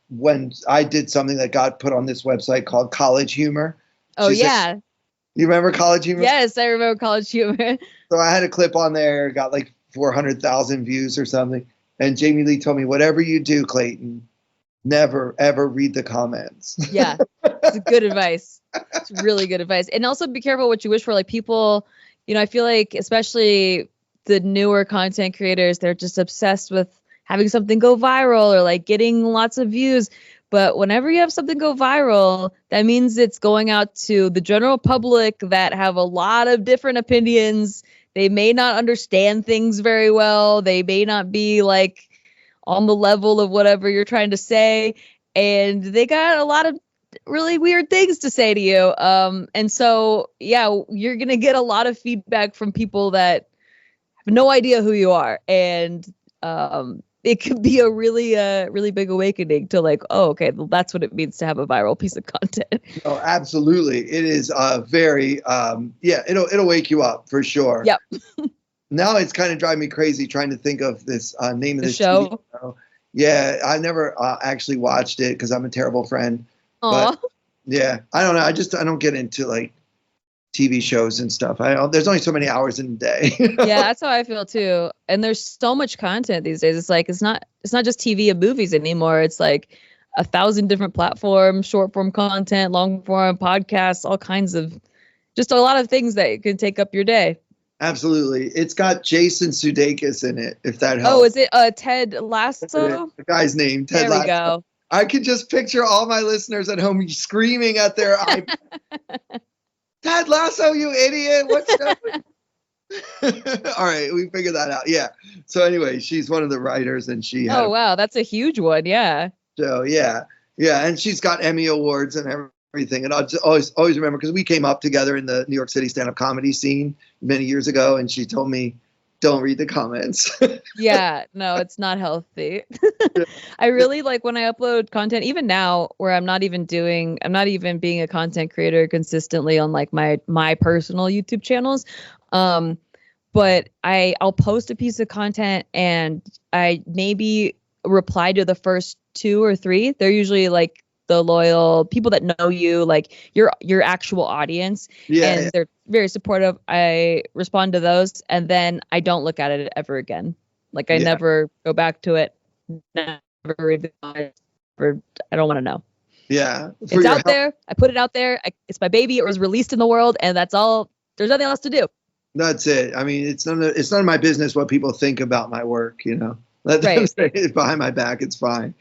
when I did something that got put on this website called College Humor. Oh, yeah. You remember College Humor? Yes, I remember College Humor. So I had a clip on there, got like 400,000 views or something. And Jamie Lee told me, whatever you do, Clayton, never ever read the comments. Yeah, it's good advice. It's really good advice. And also be careful what you wish for. Like people, I feel like especially the newer content creators, they're just obsessed with having something go viral or like getting lots of views. But whenever you have something go viral, that means it's going out to the general public that have a lot of different opinions. They may not understand things very well. They may not be like on the level of whatever you're trying to say. And they got a lot of really weird things to say to you. And so, yeah, you're going to get a lot of feedback from people that have no idea who you are. And it could be a really big awakening to like, oh, okay, well, that's what it means to have a viral piece of content. Oh, absolutely. It is very, it'll wake you up for sure. Yep. Now it's kind of driving me crazy trying to think of this name of The this show. TV show. Yeah, I never actually watched it because I'm a terrible friend. Aw. But yeah, I don't know. I don't get into like TV shows and stuff. There's only so many hours in a day. Yeah, that's how I feel too. And there's so much content these days. It's like it's not just TV and movies anymore. It's like 1,000 different platforms, short form content, long form podcasts, all kinds of just a lot of things that can take up your day. Absolutely. It's got Jason Sudeikis in it, if that helps. Oh, is it Ted Lasso? The guy's name, Ted There Lasso. we go. I can just picture all my listeners at home screaming at their iPad. Ted Lasso, you idiot. What's happening? All right, we figured that out. Yeah. So anyway, she's one of the writers and she had Wow, that's a huge one. Yeah. So yeah. And she's got Emmy awards and everything. And I'll just always remember because we came up together in the New York City stand-up comedy scene many years ago, and she told me, don't read the comments. Yeah, no, it's not healthy. I really like when I upload content, even now where I'm not even being a content creator consistently on like my personal YouTube channels. But I'll post a piece of content and I maybe reply to the first 2 or 3. They're usually like the loyal people that know you, like your actual audience. And they're very supportive. I respond to those and then I don't look at it ever again. Like I never go back to it. Never read the comments. I don't want to know. Yeah. It's out there. I put it out there. It's my baby. It was released in the world and that's all. There's nothing else to do. That's it. I mean, it's none of my business what people think about my work, Let them say it behind my back. It's fine.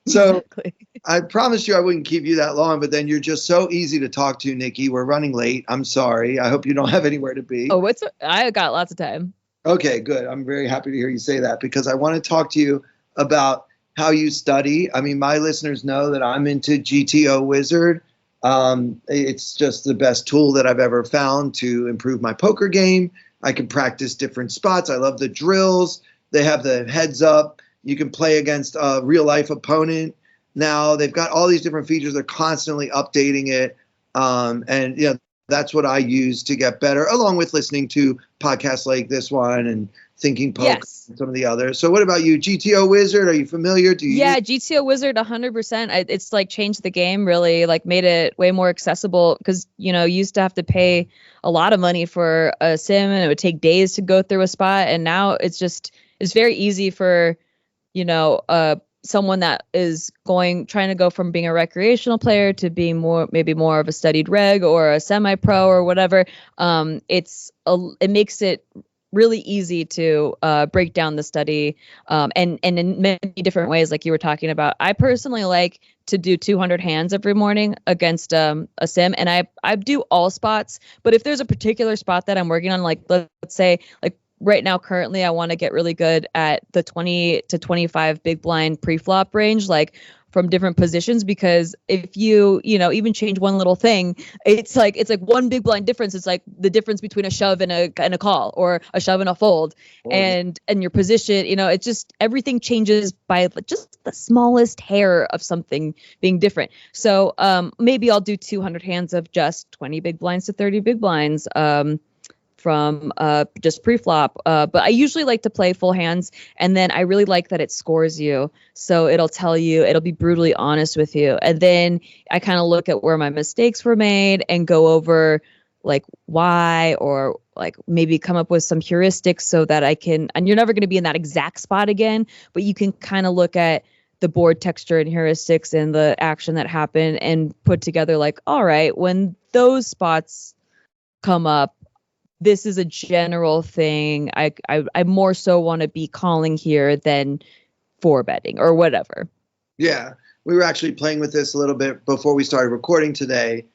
So exactly. I promised you I wouldn't keep you that long, but then you're just so easy to talk to, Nikki. We're running late. I'm sorry. I hope you don't have anywhere to be. Oh, I got lots of time. Okay, good. I'm very happy to hear you say that because I want to talk to you about how you study. I mean, my listeners know that I'm into GTO Wizard. It's just the best tool that I've ever found to improve my poker game. I can practice different spots. I love the drills. They have the heads up. You can play against a real life opponent. Now they've got all these different features. They're constantly updating it. And that's what I use to get better, along with listening to podcasts like this one and Thinking Poker and some of the others. So what about you? GTO Wizard, are you familiar? GTO Wizard 100%. It's like changed the game, really, like made it way more accessible because, you used to have to pay a lot of money for a sim and it would take days to go through a spot. And now it's very easy for, someone that is trying to go from being a recreational player to being maybe more of a studied reg or a semi-pro or whatever. It makes it really easy to break down the study and in many different ways, like you were talking about. I personally like to do 200 hands every morning against a sim, and I do all spots. But if there's a particular spot that I'm working on, like let's say like right now, currently, I want to get really good at the 20 to 25 big blind pre-flop range, like from different positions, because if you even change one little thing, it's like one big blind difference. It's like the difference between a shove and a call, or a shove and a fold, and your position. It's just everything changes by just the smallest hair of something being different. So maybe I'll do 200 hands of just 20 big blinds to 30 big blinds. From just pre-flop. But I usually like to play full hands, and then I really like that it scores you. So it'll be brutally honest with you. And then I kind of look at where my mistakes were made and go over like why, or like maybe come up with some heuristics so that I can, and you're never going to be in that exact spot again, but you can kind of look at the board texture and heuristics and the action that happened and put together like, all right, when those spots come up, this is a general thing. I more so want to be calling here than for betting or whatever. Yeah, we were actually playing with this a little bit before we started recording today.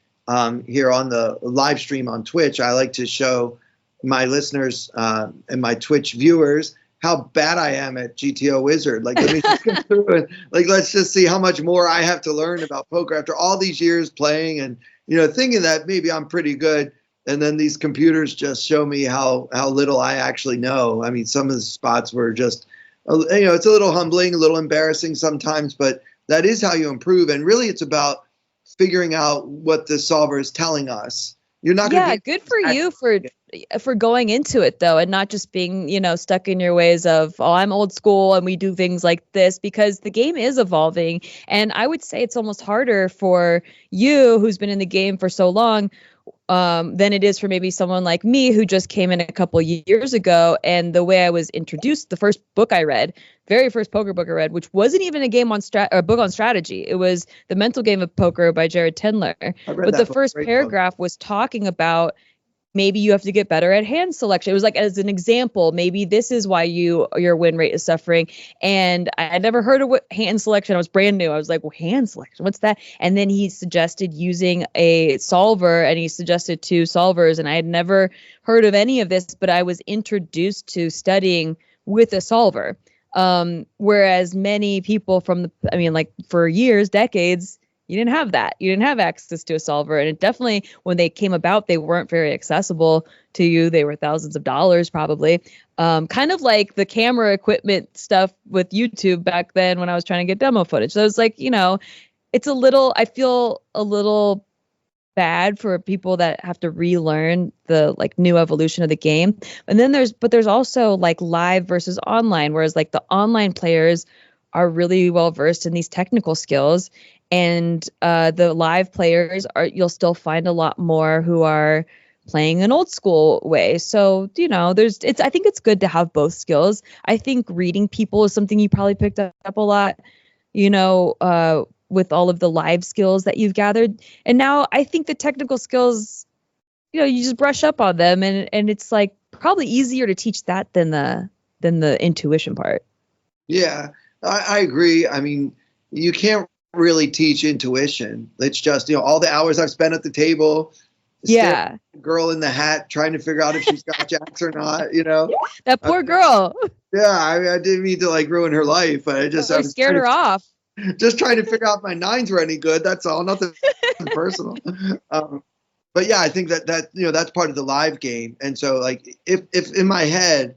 Here on the live stream on Twitch, I like to show my listeners and my Twitch viewers how bad I am at GTO Wizard. Like, let me just go through and let's just see how much more I have to learn about poker after all these years playing and, thinking that maybe I'm pretty good. And then these computers just show me how little I actually know. I mean, some of the spots were just, it's a little humbling, a little embarrassing sometimes, but that is how you improve. And really it's about figuring out what the solver is telling us. You're not going to be good for you for going into it though, and not just being, stuck in your ways of, oh, I'm old school and we do things like this, because the game is evolving. And I would say it's almost harder for you who's been in the game for so long than it is for maybe someone like me who just came in a couple years ago. And the way I was introduced, the first book I read, very first poker book I read, which wasn't even a game on or a book on strategy. It was The Mental Game of Poker by Jared Tendler. But the first paragraph was talking about maybe you have to get better at hand selection. It was like, as an example, maybe this is why your win rate is suffering. And I had never heard of what hand selection. I was brand new. I was like, well, hand selection, what's that? And then he suggested using a solver, and he suggested 2 solvers. And I had never heard of any of this, but I was introduced to with a solver. Whereas many people for years, decades, you didn't have that. You didn't have access to a solver. And it definitely, when they came about, they weren't very accessible to you. They were thousands of dollars probably. Kind of like the camera equipment stuff with YouTube back then when I was trying to get demo footage. So it's like, I feel a little bad for people that have to relearn the new evolution of the game. And then there's also live versus online, whereas the online players are really well versed in these technical skills. And the live players you'll still find a lot more who are playing an old school way. So, I think it's good to have both skills. I think reading people is something you probably picked up a lot, with all of the live skills that you've gathered. And now I think the technical skills, you just brush up on them, and it's probably easier to teach that than the intuition part. Yeah, I agree. I mean, you can't really teach intuition. It's just, all the hours I've spent at the table, girl in the hat trying to figure out if she's got jacks or not, That poor girl. Yeah, I didn't mean to like ruin her life, but I was scared her off. Just trying to figure out if my nines were any good. That's all. Nothing personal. But yeah, I think that that's part of the live game. And so like if in my head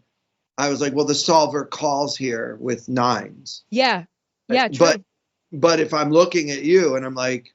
I was like, well, the solver calls here with nines. Yeah. Yeah. True. But if I'm looking at you and I'm like,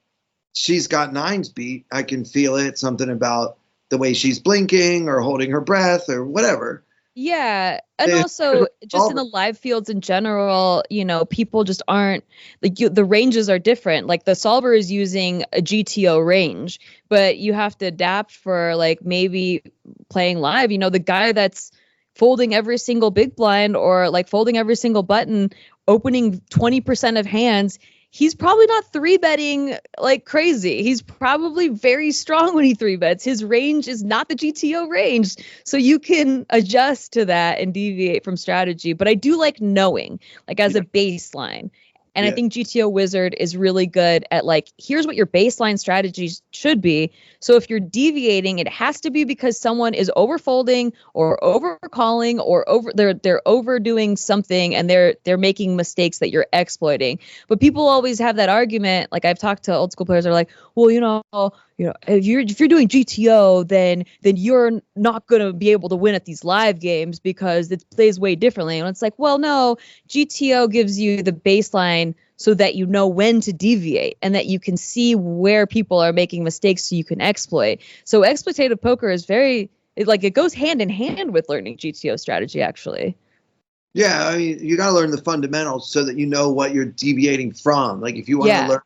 she's got nines beat, I can feel it. Something about the way she's blinking or holding her breath or whatever. Yeah. And also just in the live fields in general, people just aren't the ranges are different. Like the solver is using a GTO range, but you have to adapt for maybe playing live, the guy that's folding every single big blind or folding every single button, opening 20% of hands. He's probably not 3-betting like crazy. He's probably very strong when he 3-bets. His range is not the GTO range. So you can adjust to that and deviate from strategy. But I do like knowing, as a baseline. And I think GTO Wizard is really good at here's what your baseline strategies should be. So if you're deviating, it has to be because someone is overfolding or overcalling or they're overdoing something and they're making mistakes that you're exploiting. But people always have that argument. I've talked to old school players that are like, well, if you're doing GTO, then you're not going to be able to win at these live games because it plays way differently. And it's like, well, no, GTO gives you the baseline so that you know when to deviate and that you can see where people are making mistakes so you can exploit. So exploitative poker is it goes hand in hand with learning GTO strategy, actually. Yeah, I mean, you got to learn the fundamentals so that you know what you're deviating from. If you want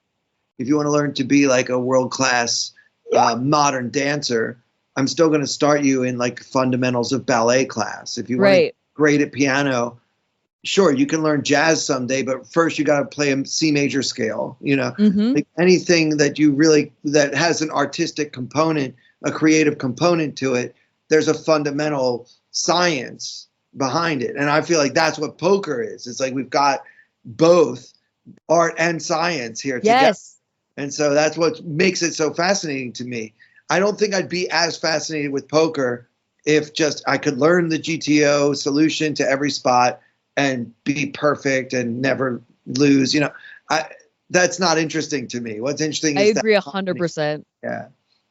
to learn to be a world-class modern dancer, I'm still going to start you in fundamentals of ballet class. If you want to be great at piano, sure, you can learn jazz someday, but first you got to play a C major scale, Mm-hmm. like anything that has an artistic component, a creative component to it, there's a fundamental science behind it. And I feel like that's what poker is. It's like we've got both art and science here together. Yes. And so that's what makes it so fascinating to me. I don't think I'd be as fascinated with poker if just I could learn the GTO solution to every spot and be perfect and never lose. That's not interesting to me. What's interesting is I agree 100%.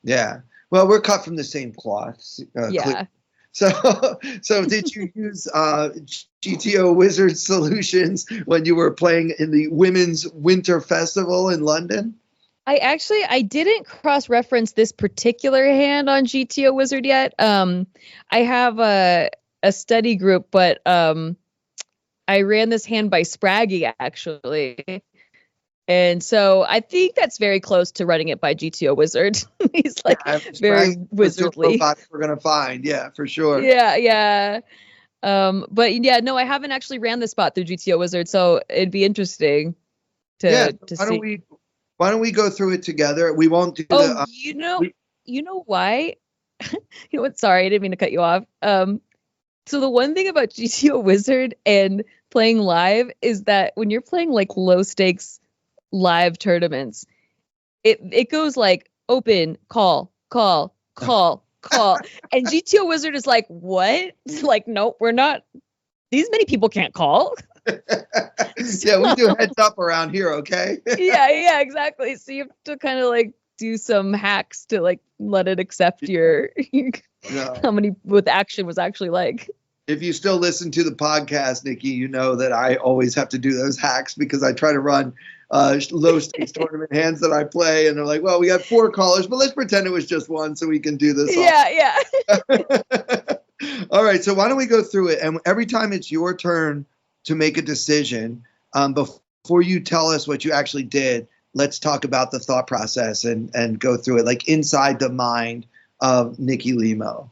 Yeah. Well, we're cut from the same cloth. Yeah. So did you use GTO Wizard solutions when you were playing in the Women's Winter Festival in London? I didn't cross-reference this particular hand on GTO Wizard yet. I have a study group, but I ran this hand by Spraggy, actually. And so I think that's very close to running it by GTO Wizard. He's like very wizardly. We're going to find. Yeah, for sure. Yeah. But yeah, no, I haven't actually ran this spot through GTO Wizard, so it'd be interesting to see. Why don't we go through it together? We won't do you know why? You know what? Sorry, I didn't mean to cut you off. So the one thing about GTO Wizard and playing live is that when you're playing like low stakes live tournaments, it goes like open, call, and GTO Wizard is like, what? Like, nope, we're not. These many people can't call. Yeah, we do heads up around here, okay? yeah, exactly. So you have to kind of like do some hacks to like let it accept your how many with action was actually like. If you still listen to the podcast, Nikki, you know that I always have to do those hacks because I try to run low stakes tournament hands that I play, and they're like, well, we got 4 callers, but let's pretend it was just one so we can do this. Yeah. All right, so why don't we go through it? And every time it's your turn to make a decision, before you tell us what you actually did, let's talk about the thought process and go through it, like inside the mind of Nikki Limo.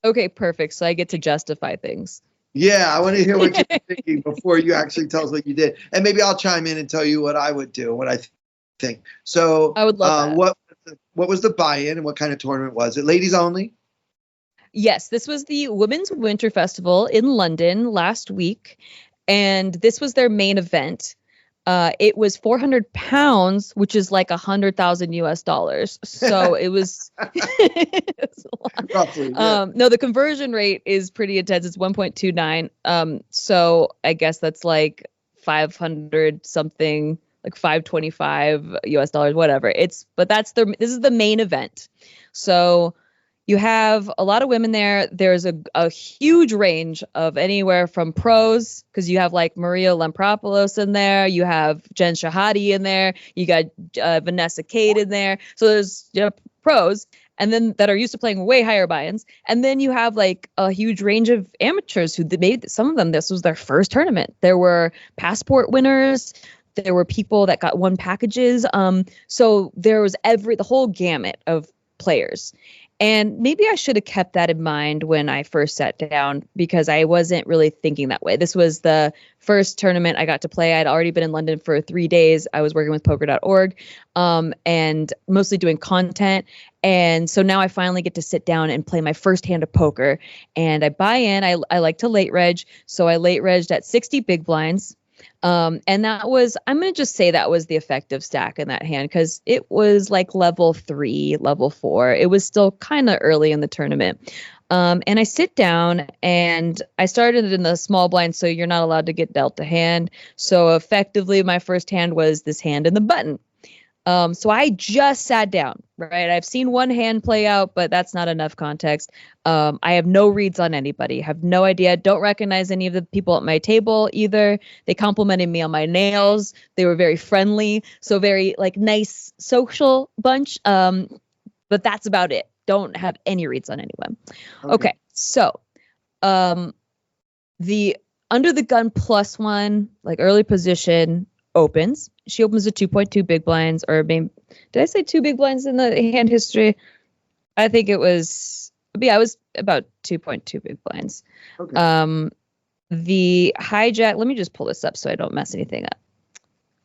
Okay, perfect. So I get to justify things. Yeah, I want to hear what you're thinking before you actually tell us what you did. And maybe I'll chime in and tell you what I would do, what I think. So I would love that. What was the buy-in and what kind of tournament was it? Ladies only? Yes, this was the Women's Winter Festival in London last week, and this was their main event. It was £400, which is like $100,000 US. So it was, roughly. Yeah. No, the conversion rate is pretty intense. It's 1.29. So I guess that's like 500 something, like 525 US dollars, whatever. But this is the main event. So you have a lot of women there. There's a huge range of anywhere from pros, because you have like Maria Lampropoulos in there. You have Jen Shahadi in there. You got Vanessa Cade in there. So there's pros, and then that are used to playing way higher buy-ins. And then you have like a huge range of amateurs who made, some of them, this was their first tournament. There were passport winners. There were people that won packages. So there was the whole gamut of players. And maybe I should have kept that in mind when I first sat down, because I wasn't really thinking that way. This was the first tournament I got to play. I'd already been in London for 3 days. I was working with poker.org and mostly doing content. And so now I finally get to sit down and play my first hand of poker. And I buy in. I like to late reg. So I late regged at 60 big blinds. And that was, I'm going to just say that was the effective stack in that hand, because it was like level 3, level 4. It was still kind of early in the tournament. And I sit down and I started in the small blind, so you're not allowed to get dealt a hand. So effectively, my first hand was this hand in the button. So I just sat down, right? I've seen one hand play out, but that's not enough context. I have no reads on anybody, have no idea. Don't recognize any of the people at my table either. They complimented me on my nails. They were very friendly. So very like nice social bunch. But that's about it. Don't have any reads on anyone. Okay. So, the under the gun +1, like early position, opens. She opens a 2.2 big blinds, or maybe, did I say 2 big blinds in the hand history? I think it was, yeah, it was about 2.2 big blinds. Okay. The hijack, let me just pull this up so I don't mess anything up.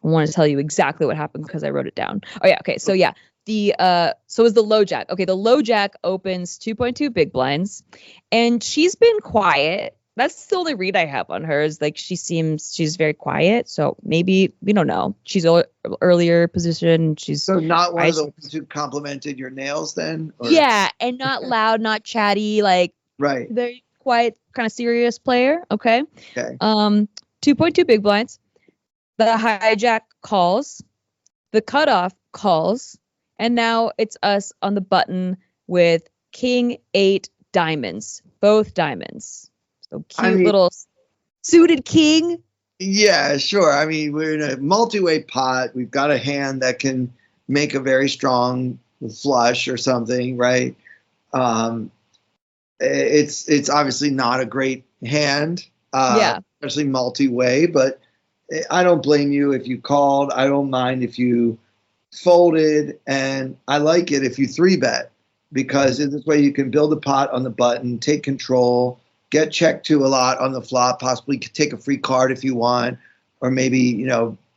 I want to tell you exactly what happened because I wrote it down. Oh yeah, okay. So yeah, so is the low jack. Okay, the low jack opens 2.2 big blinds, and she's been quiet. That's the only read I have on her, is like she's very quiet. So maybe we don't know. She's earlier position. She's So not one of the ones who complimented your nails then? Or? Yeah, and not loud, not chatty, like right. Very quiet, kind of serious player. Okay. Okay. 2.2 big blinds. The hijack calls, the cutoff calls, and now it's us on the button with King 8 diamonds, both diamonds. So cute little suited king. Yeah, sure. I mean, we're in a multi-way pot. We've got a hand that can make a very strong flush or something, right? It's obviously not a great hand, especially multi-way, but I don't blame you if you called. I don't mind if you folded, and I like it if you 3-bet, because in this way you can build a pot on the button, take control, get checked to a lot on the flop, possibly take a free card if you want, or maybe,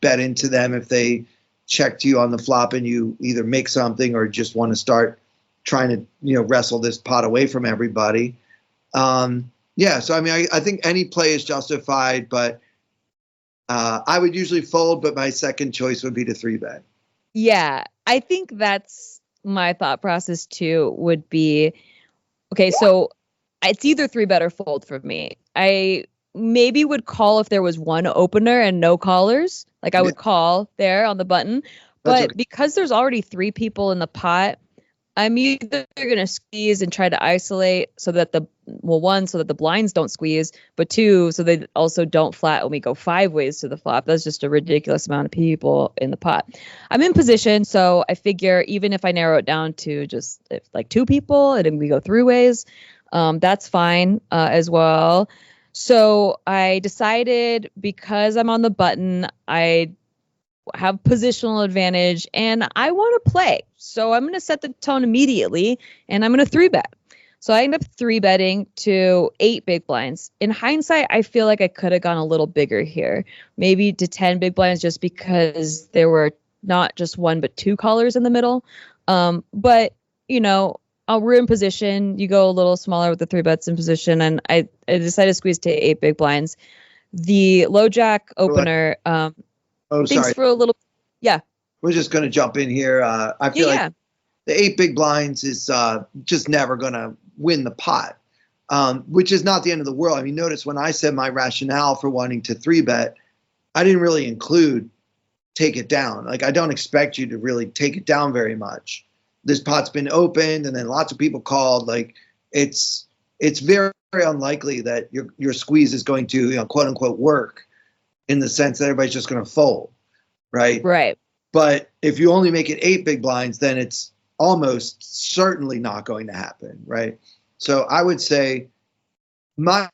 bet into them if they check to you on the flop and you either make something or just want to start trying to, wrestle this pot away from everybody. So I mean, I think any play is justified, but I would usually fold, but my second choice would be to 3-bet. Yeah, I think that's my thought process too, would be, okay, so it's either 3-bet or fold for me. I maybe would call if there was one opener and no callers. Like I would call there on the button. But because there's already 3 people in the pot, I'm either going to squeeze and try to isolate so that so that the blinds don't squeeze, but 2, so they also don't flat when we go 5 ways to the flop. That's just a ridiculous amount of people in the pot. I'm in position, so I figure even if I narrow it down to just like 2 people and then we go 3 ways, that's fine as well. So I decided, because I'm on the button, I have positional advantage and I want to play. So I'm going to set the tone immediately and I'm going to 3-bet. So I end up 3-betting to 8 big blinds. In hindsight, I feel like I could have gone a little bigger here, maybe to 10 big blinds, just because there were not just 1, but 2 callers in the middle. But, we're in position. You go a little smaller with the 3-bets in position. And I decided to squeeze to 8 big blinds. The low jack opener, thanks for a little. Yeah. We're just going to jump in here. I feel like the 8 big blinds is just never going to win the pot, which is not the end of the world. I mean, notice when I said my rationale for wanting to 3-bet, I didn't really include take it down. Like, I don't expect you to really take it down very much. This pot's been opened and then lots of people called. Like, it's very, very unlikely that your squeeze is going to, quote unquote, work, in the sense that everybody's just going to fold, right? Right. But if you only make it 8 big blinds, then it's almost certainly not going to happen, right? So I would say my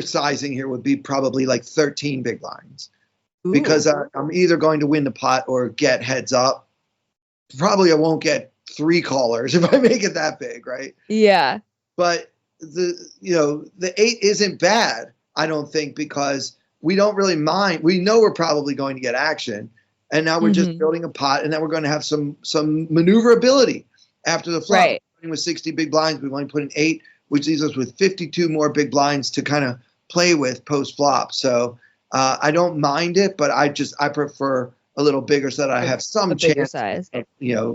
sizing here would be probably like 13 big blinds. Ooh. Because I'm either going to win the pot or get heads up. Probably I won't get 3 callers if I make it that big, right? Yeah. But the 8 isn't bad, I don't think, because we don't really mind. We know we're probably going to get action. And now we're just building a pot, and then we're going to have some maneuverability after the flop. Right. With 60 big blinds, we want to put in 8, which leaves us with 52 more big blinds to kind of play with post flop. So I don't mind it, but I prefer a little bigger so that I have some chance size of,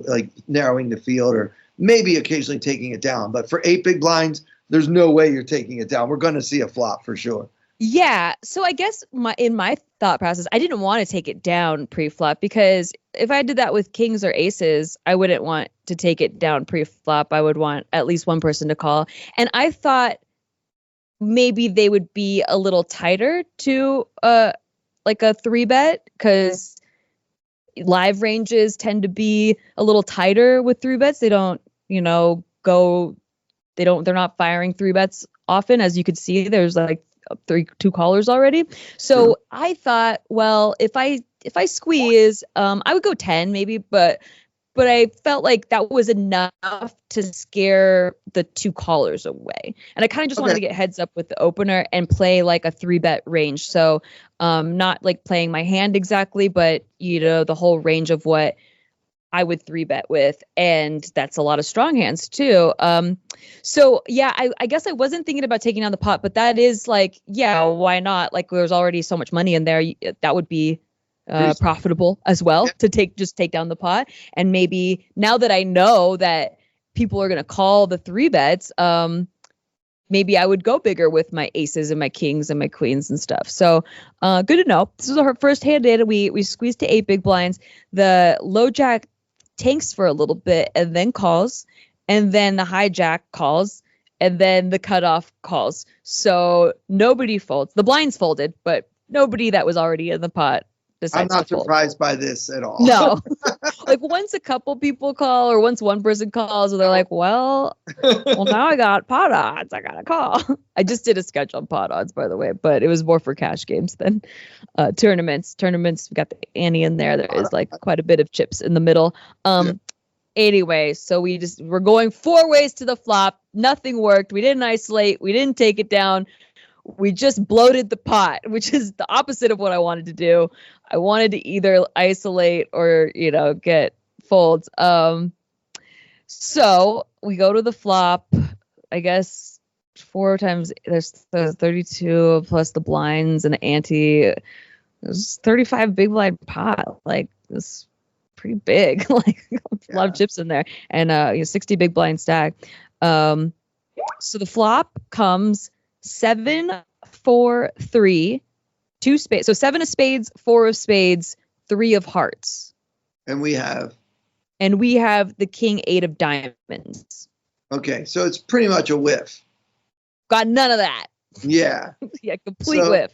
like narrowing the field or maybe occasionally taking it down. But for 8 big blinds, there's no way you're taking it down. We're going to see a flop for sure. Yeah. So I guess in my thought process, I didn't want to take it down pre-flop, because if I did that with kings or aces, I wouldn't want to take it down pre-flop. I would want at least one person to call. And I thought maybe they would be a little tighter to like a 3-bet, because live ranges tend to be a little tighter with 3-bets. They don't, they're not firing 3-bets often. As you could see, there's like 2 callers already. So I thought, well, if I squeeze, I would go 10 maybe, but but I felt like that was enough to scare the two callers away. And I kind of just wanted to get heads up with the opener and play like a 3-bet range. So not like playing my hand exactly, but the whole range of what I would 3-bet with. And that's a lot of strong hands too. So yeah, I guess I wasn't thinking about taking down the pot, but that is like, yeah, why not? Like there's already so much money in there. That would be profitable as well to take down the pot. And maybe now that I know that people are going to call the 3-bets, maybe I would go bigger with my aces and my kings and my queens and stuff. So good to know. This is our first hand data. We squeezed to 8 big blinds. The low jack tanks for a little bit and then calls, and then the high jack calls, and then the cutoff calls. So nobody folds. The blinds folded, but nobody that was already in the pot. I'm not surprised by this at all. No. Like once a couple people call or once one person calls and they're like, well, now I got pot odds. I got to call. I just did a sketch on pot odds, by the way, but it was more for cash games than tournaments. Tournaments, we got the ante in there. There is like quite a bit of chips in the middle. Anyway, so we're going 4 ways to the flop. Nothing worked. We didn't isolate. We didn't take it down. We just bloated the pot, which is the opposite of what I wanted to do. I wanted to either isolate or, get folds. So we go to the flop, I guess 4 times. There's 32 plus the blinds and the ante. There's 35 big blind pot. Like this pretty big, like a lot of chips in there, and 60 big blind stack. So the flop comes 7, 4, 3, 2 spades. So 7 of spades, 4 of spades, 3 of hearts. And we have the king 8 of diamonds. Okay, so it's pretty much a whiff. Got none of that. Yeah. Yeah, complete whiff.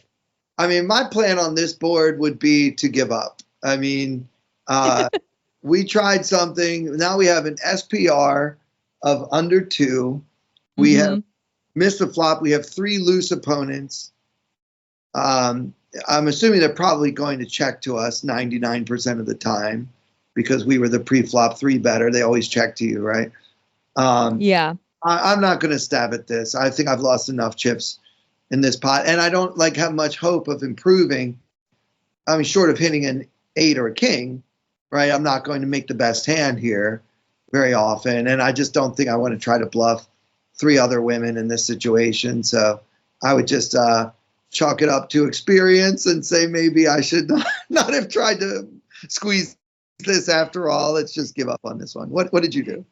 I mean, my plan on this board would be to give up. I mean, we tried something. Now we have an SPR of under 2. We have missed the flop. We have 3 loose opponents. I'm assuming they're probably going to check to us 99% of the time because we were the pre-flop 3-better. They always check to you, right? Yeah. I'm not going to stab at this. I think I've lost enough chips in this pot, and I don't have much hope of improving. I mean, short of hitting an 8 or a king, right? I'm not going to make the best hand here very often, and I just don't think I want to try to bluff 3 other women in this situation. So I would just chalk it up to experience and say maybe I should not have tried to squeeze this after all. Let's just give up on this one. What did you do?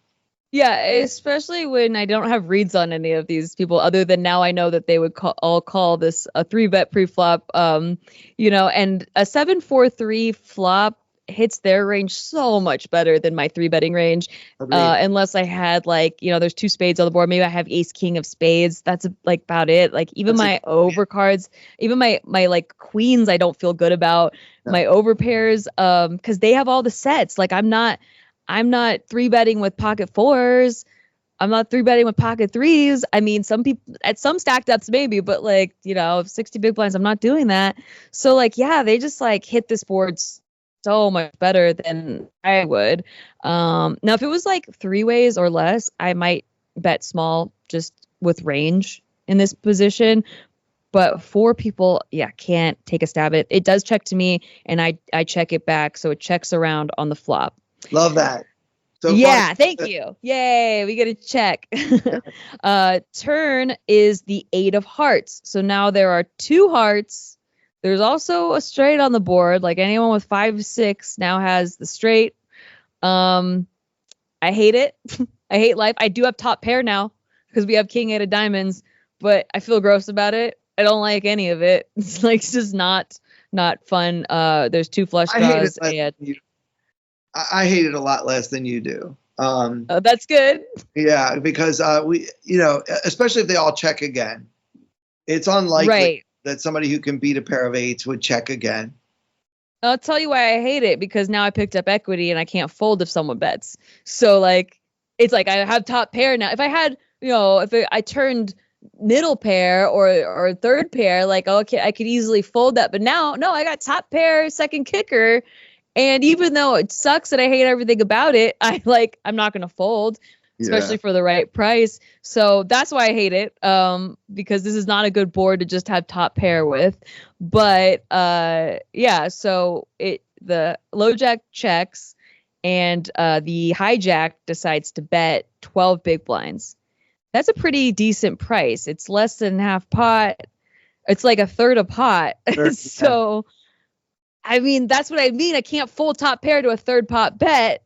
Yeah, especially when I don't have reads on any of these people, other than now I know that they would all call this a 3-bet pre-flop, and a 7-4-3 flop hits their range so much better than my 3-betting range. Unless I had there's 2 spades on the board. Maybe I have ace king of spades. That's about it. Like even my overcards, even my like queens, I don't feel good about. No. My overpairs, because they have all the sets. Like I'm not 3-betting with pocket 4s. I'm not 3-betting with pocket 3s. I mean, some people at some stacked ups maybe, but 60 big blinds, I'm not doing that. So they just hit this board so much better than I would. Now, if it was 3 ways or less, I might bet small just with range in this position. But 4 people, can't take a stab at it. It does check to me, and I check it back, so it checks around on the flop. Love that. So thank you. Yay, we get a check. Turn is the 8 of hearts. So now there are 2 hearts. There's also a straight on the board. Like anyone with 5, 6 now has the straight. I hate it. I hate life. I do have top pair now because we have king 8 of diamonds, but I feel gross about it. I don't like any of it. It's just not fun. There's 2 flush draws. I hate it a lot less than you do. That's good. Yeah, because we, especially if they all check again, it's unlikely that somebody who can beat a pair of 8s would check again. I'll tell you why I hate it, because now I picked up equity and I can't fold if someone bets. So it's I have top pair now. If I had, if I turned middle pair or third pair, okay, I could easily fold that. But now, no, I got top pair, second kicker. And even though it sucks and I hate everything about it, I'm not going to fold, especially for the right price. So that's why I hate it. Because this is not a good board to just have top pair with. But yeah, so the low jack checks, and the hijack decides to bet 12 big blinds. That's a pretty decent price. It's less than half pot. It's like a third a pot. So, I mean, that's what I mean. I can't fold top pair to a third pot bet.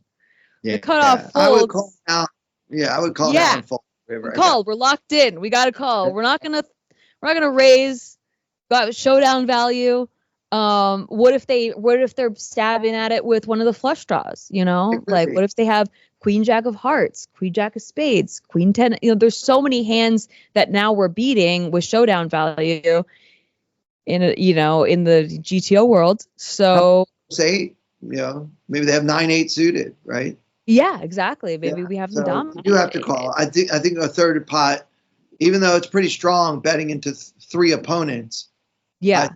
The cutoff folds. I would call out. Yeah, I would call that one fold. Call. We're locked in. We got to call. We're not gonna raise. Got showdown value. What if they're stabbing at it with one of the flush draws? You know, like what if they have Queen Jack of Hearts, Queen Jack of Spades, Queen 10? You know, there's so many hands that now we're beating with showdown value in the GTO world. So say, maybe they have 9-8 suited, right? Yeah, exactly. Maybe we have them dominated. You have to call. I think a third pot, even though it's pretty strong, betting into 3 opponents. Yeah.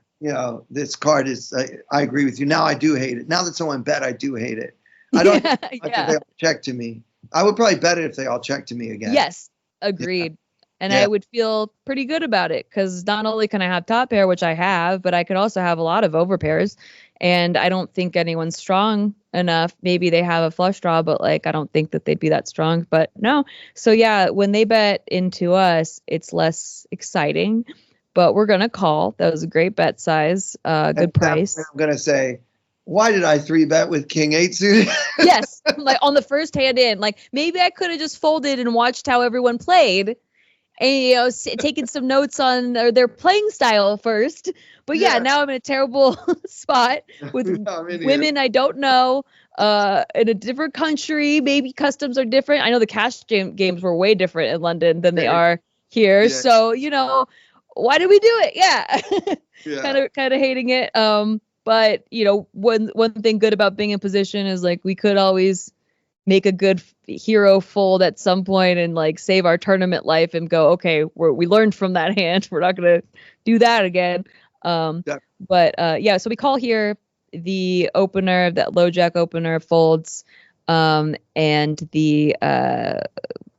This card is. I agree with you. Now I do hate it. Now that someone bet, I do hate it. I don't. If they all check to me, I would probably bet it if they all check to me again. Yes, agreed. And I would feel pretty good about it because not only can I have top pair, which I have, but I could also have a lot of overpairs. And I don't think anyone's strong enough. Maybe they have a flush draw, but I don't think that they'd be that strong. But no. So yeah, when they bet into us, it's less exciting. But we're gonna call. That was a great bet size. Good price. I'm gonna say, why did I 3-bet with King 8 suited? Yes, on the first hand in. Maybe I could have just folded and watched how everyone played. And taking some notes on their playing style first, but now I'm in a terrible spot with women I don't know, in a different country. Maybe customs are different. I know the cash games were way different in London than they are here. Yeah. So why did we do it? Yeah, kind of hating it. But one thing good about being in position is we could always make a good hero fold at some point and save our tournament life and go, okay, we learned from that hand. We're not going to do that again. But so we call here. The opener, that low jack opener folds, and the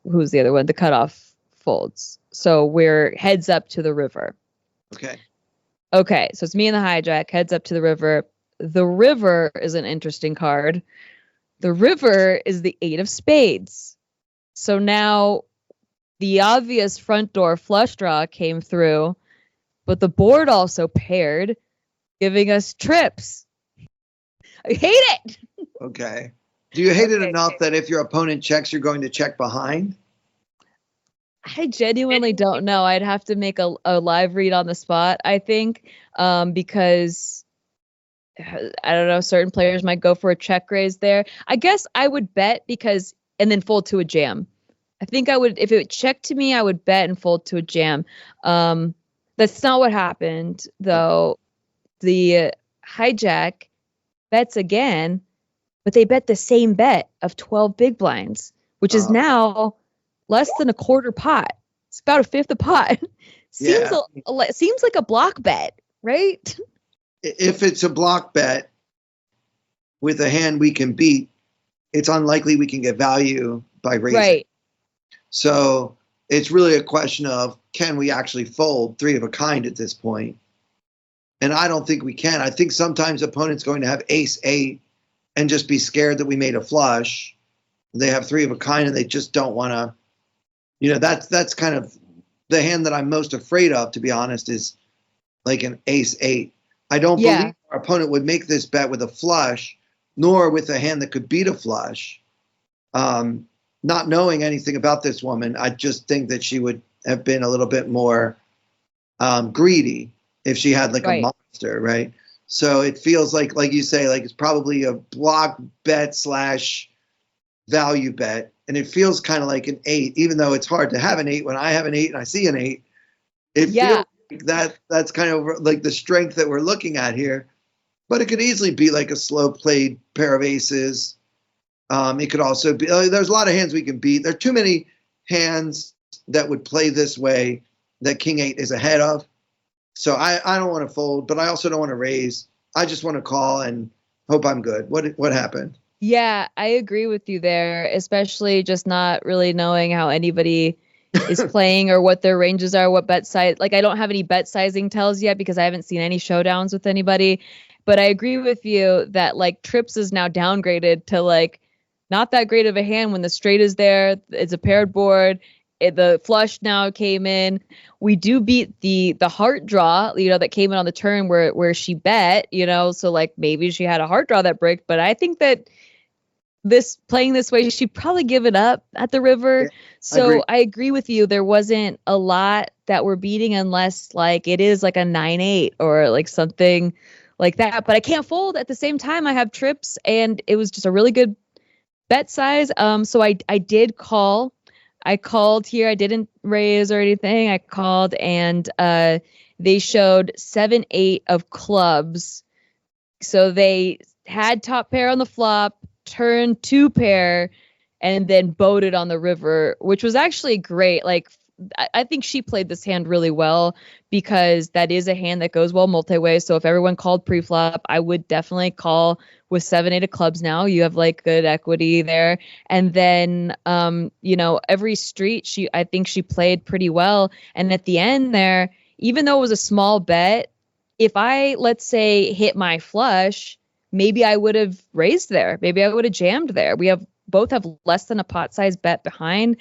who's the other one? The cutoff folds. So we're heads up to the river. Okay. So it's me and the hijack heads up to the river. The river is an interesting card. The river is the 8 of spades. So now the obvious front door flush draw came through, but the board also paired, giving us trips. I hate it. Okay. Do you hate it enough that if your opponent checks, you're going to check behind? I genuinely don't know. I'd have to make a live read on the spot, I think, because I don't know, certain players might go for a check raise there. I guess I would bet and then fold to a jam. I think I would, if it checked to me, I would bet and fold to a jam. That's not what happened, though. The hijack bets again, but they bet the same bet of 12 big blinds, which is now less than a quarter pot. It's about a fifth a pot. Seems like a block bet, right? If it's a block bet with a hand we can beat, it's unlikely we can get value by raising. Right. So it's really a question of, can we actually fold 3 of a kind at this point? And I don't think we can. I think sometimes opponents going to have ace 8 and just be scared that we made a flush. They have 3 of a kind and they just don't want to, that's kind of the hand that I'm most afraid of, to be honest, is an ace 8. I don't believe our opponent would make this bet with a flush, nor with a hand that could beat a flush. Not knowing anything about this woman, I just think that she would have been a little bit more greedy if she had a monster, right? So it feels like you say, it's probably a block bet / value bet. And it feels kind of like an 8, even though it's hard to have an 8. When I have an 8 and I see an 8, it feels that's kind of the strength that we're looking at here. But it could easily be a slow played pair of aces. It could also be, there's a lot of hands we can beat. There are too many hands that would play this way that King 8 is ahead of. So I don't want to fold, but I also don't want to raise. I just want to call and hope I'm good. What happened? Yeah, I agree with you there, especially just not really knowing how anybody is playing or what their ranges are, what bet size. Like, I don't have any bet sizing tells yet because I haven't seen any showdowns with anybody. But I agree with you that like trips is now downgraded to like not that great of a hand when the straight is there. It's a paired board. The flush now came in. We do beat the heart draw, that came in on the turn where she bet, so like maybe she had a heart draw that bricked. But I think that playing this way, she'd probably give it up at the river. Yeah, so I agree with you. There wasn't a lot that we're beating unless like it is like a 9-8 or like something like that. But I can't fold at the same time. I have trips and it was just a really good bet size. So I did call. I called here. I didn't raise or anything. I called and they showed 7-8 of clubs. So they had top pair on the flop, turned 2 pair, and then boated on the river, which was actually great. Like, I think she played this hand really well because that is a hand that goes well multi-way. So if everyone called pre-flop, I would definitely call with 7-8 of clubs now. You have like good equity there. And then, every street, I think she played pretty well. And at the end there, even though it was a small bet, if I, let's say, hit my flush, maybe I would have raised there. Maybe I would have jammed there. Both have less than a pot size bet behind.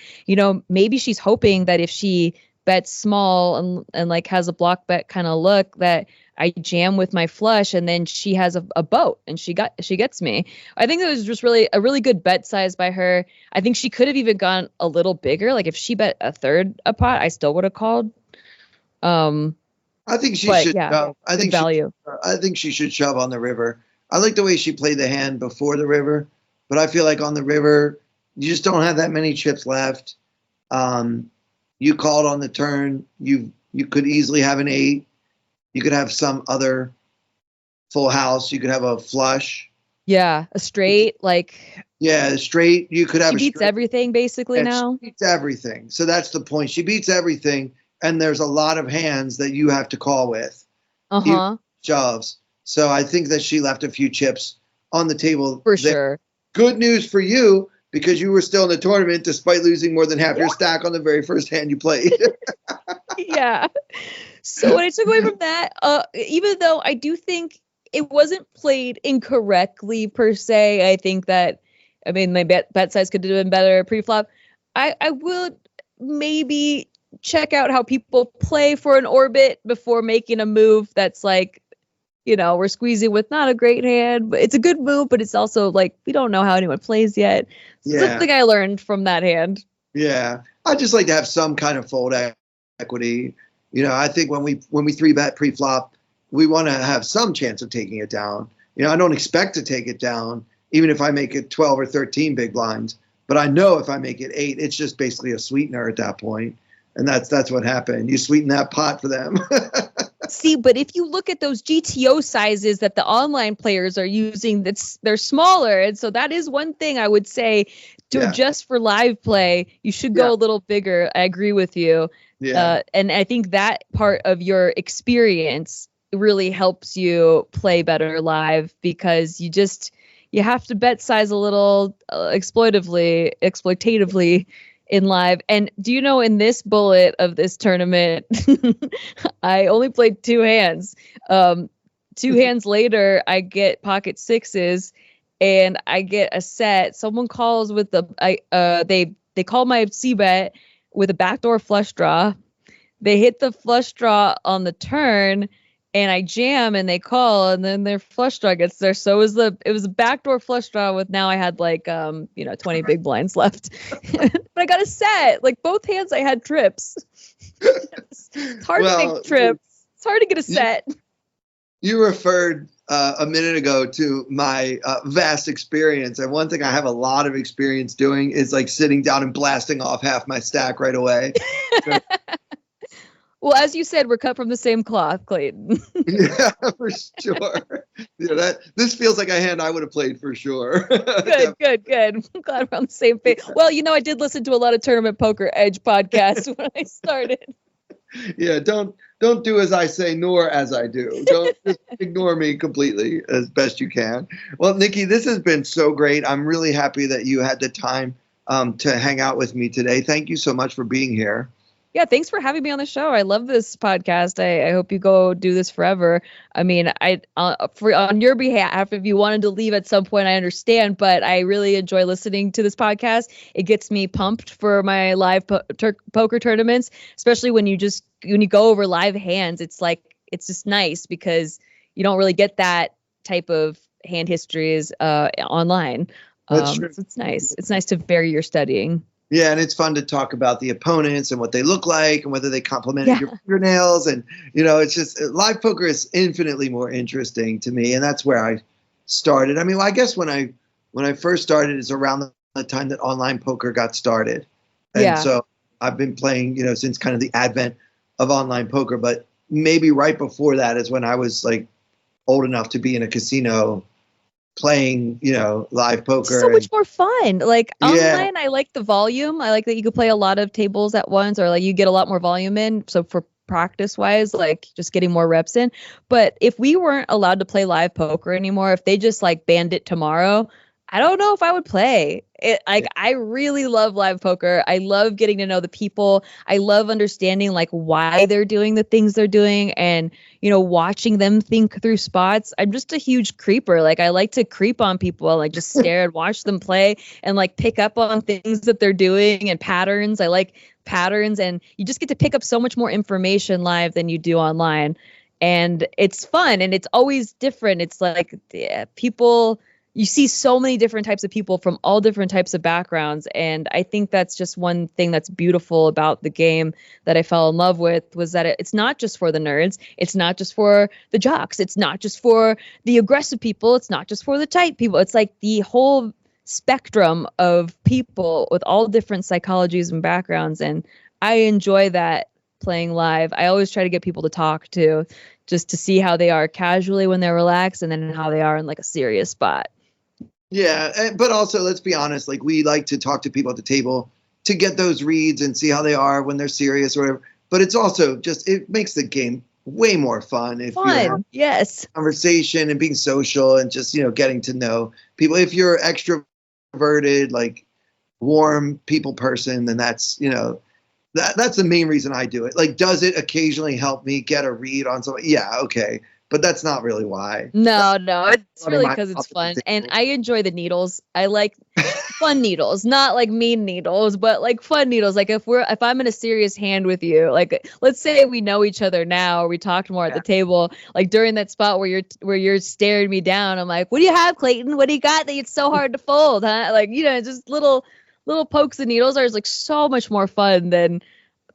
Maybe she's hoping that if she bets small and like has a block bet kind of look that I jam with my flush and then she has a boat and she gets me. I think it was just really a really good bet size by her. I think she could have even gone a little bigger. Like if she bet a third a pot, I still would have called. I think she should. Yeah, I think value. I think she should shove on the river. I like the way she played the hand before the river, but I feel like on the river, you just don't have that many chips left. You called on the turn. You could easily have an 8. You could have some other full house. You could have a flush. Yeah, a straight, like. Yeah, a straight. You could have. She beats everything basically now. She beats everything. So that's the point. She beats everything, and there's a lot of hands that you have to call with. Shoves. So I think that she left a few chips on the table. For sure. Good news for you because you were still in the tournament despite losing more than half your stack on the very first hand you played. Yeah. So what I took away from that, even though I do think it wasn't played incorrectly per se, I think that, my bet size could have been better pre-flop. I would maybe check out how people play for an orbit before making a move that's like, we're squeezing with not a great hand, but it's a good move, but it's also like, we don't know how anyone plays yet. Something I learned from that hand. Yeah. I just like to have some kind of fold equity. I think when we 3-bet pre-flop, we want to have some chance of taking it down. I don't expect to take it down, even if I make it 12 or 13 big blinds, but I know if I make it 8, it's just basically a sweetener at that point. And that's what happened. You sweeten that pot for them. See, but if you look at those GTO sizes that the online players are using, they're smaller. And so that is one thing I would say to adjust for live play. You should go a little bigger. I agree with you. Yeah. And I think that part of your experience really helps you play better live because you have to bet size a little exploitatively in live. And do you know, in this bullet of this tournament, I only played 2 hands. 2 hands later, I get pocket 6s and I get a set. Someone calls with they call my C bet with a backdoor flush draw. They hit the flush draw on the turn and I jam and they call and then their flush draw gets there. So it was a backdoor flush draw with now I had like 20 big blinds left. But I got a set. Like both hands I had trips. It's hard to make trips. It's hard to get a set. You referred a minute ago to my vast experience. And one thing I have a lot of experience doing is like sitting down and blasting off half my stack right away. So, well, as you said, we're cut from the same cloth, Clayton. Yeah, for sure. This feels like a hand I would have played for sure. Good. I'm glad we're on the same page. Well, I did listen to a lot of Tournament Poker Edge podcasts when I started. Yeah, don't don't do as I say, nor as I do. Don't just ignore me completely as best you can. Well, Nikki, this has been so great. I'm really happy that you had the time to hang out with me today. Thank you so much for being here. Yeah, thanks for having me on the show. I love this podcast. I hope you go do this forever. I mean, on your behalf, if you wanted to leave at some point, I understand, but I really enjoy listening to this podcast. It gets me pumped for my live poker tournaments, especially when you go over live hands. It's just nice because you don't really get that type of hand histories online. That's true. So it's nice. It's nice to vary your studying. Yeah, and it's fun to talk about the opponents and what they look like and whether they complemented your fingernails. And, it's just live poker is infinitely more interesting to me. And that's where I started. I mean, I guess when I first started is around the time that online poker got started. And so I've been playing, since kind of the advent of online poker. But maybe right before that is when I was like old enough to be in a casino playing, live poker. It's so much more fun. Like online, I like the volume. I like that you could play a lot of tables at once, or like you get a lot more volume in. So for practice wise, like just getting more reps in. But if we weren't allowed to play live poker anymore, if they just like banned it tomorrow, I don't know if I would play it. Like I really love live poker. I love getting to know the people. I love understanding like why they're doing the things they're doing and, watching them think through spots. I'm just a huge creeper. Like I like to creep on people and like just stare and watch them play and like pick up on things that they're doing and patterns. I like patterns, and you just get to pick up so much more information live than you do online. And it's fun and it's always different. It's like people. You see so many different types of people from all different types of backgrounds. And I think that's just one thing that's beautiful about the game that I fell in love with, was that it's not just for the nerds. It's not just for the jocks. It's not just for the aggressive people. It's not just for the tight people. It's like the whole spectrum of people with all different psychologies and backgrounds. And I enjoy that playing live. I always try to get people to talk to, just to see how they are casually when they're relaxed and then how they are in like a serious spot. Yeah, but also, let's be honest, like we like to talk to people at the table to get those reads and see how they are when they're serious or whatever. But it's also just, it makes the game way more fun if you're having conversation and being social and just, getting to know people. If you're extroverted, like warm people person, then that's, that's the main reason I do it. Like, does it occasionally help me get a read on something? Yeah, okay. But that's not really why. No, it's really because it's fun. And I enjoy the needles. I like fun needles, not like mean needles, but like fun needles. Like if I'm in a serious hand with you, like let's say we know each other now, or we talked more at the table, like during that spot where you're staring me down, I'm like, what do you have, Clayton? What do you got that it's so hard to fold, huh? Like, just little pokes and needles are like so much more fun than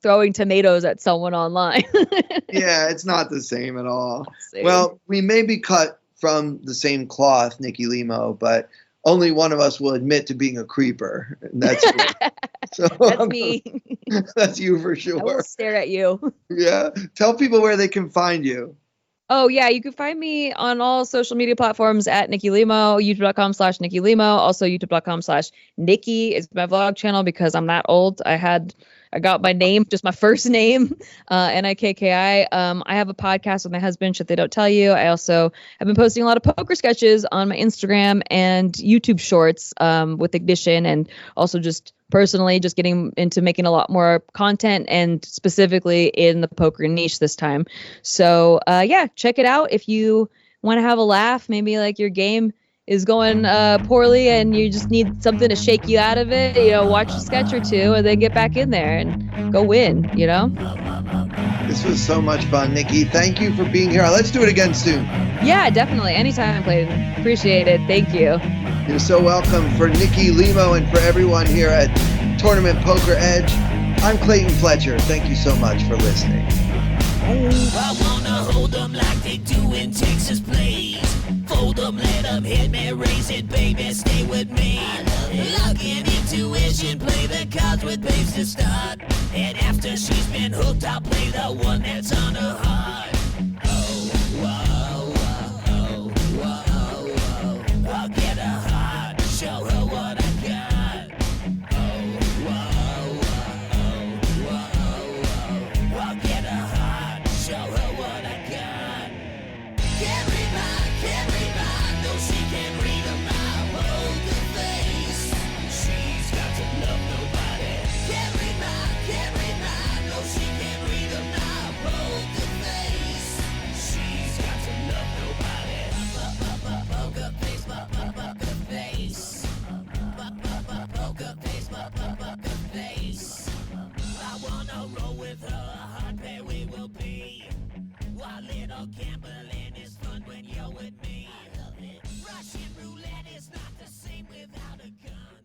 throwing tomatoes at someone online. Yeah, it's not the same at all. Same. Well, we may be cut from the same cloth, Nikki Limo, but only one of us will admit to being a creeper. And that's you. So, that's me. That's you for sure. I will stare at you. Yeah. Tell people where they can find you. Oh, yeah. You can find me on all social media platforms at Nikki Limo, youtube.com/Nikki Limo. Also, youtube.com/Nikki is my vlog channel because I'm that old. I got my name, just my first name, Nikki. I have a podcast with my husband, Shit They Don't Tell You. I also have been posting a lot of poker sketches on my Instagram and YouTube shorts with Ignition, and also just personally just getting into making a lot more content, and specifically in the poker niche this time. So check it out if you want to have a laugh. Maybe like your game is going poorly and you just need something to shake you out of it, watch a sketch or two and then get back in there and go win, This was so much fun, Nikki. Thank you for being here. Let's do it again soon. Yeah, definitely. Anytime, Clayton. Appreciate it. Thank you. You're so welcome. For Nikki Limo and for everyone here at Tournament Poker Edge, I'm Clayton Fletcher. Thank you so much for listening. I wanna hold them like they do in Texas, please. Fold them, let them hit me, raise it, baby, stay with me. Lock in intuition, play the cards with babes to start. And after she's been hooked, I'll play the one that's on her heart. Oh, whoa, whoa, whoa, whoa. I'll get her heart, show her what I got. Oh, whoa, whoa, whoa, whoa. I'll get her heart, show with her, a hard pair we will be. While little gambling is fun when you're with me. I love it. Russian roulette is not the same without a gun.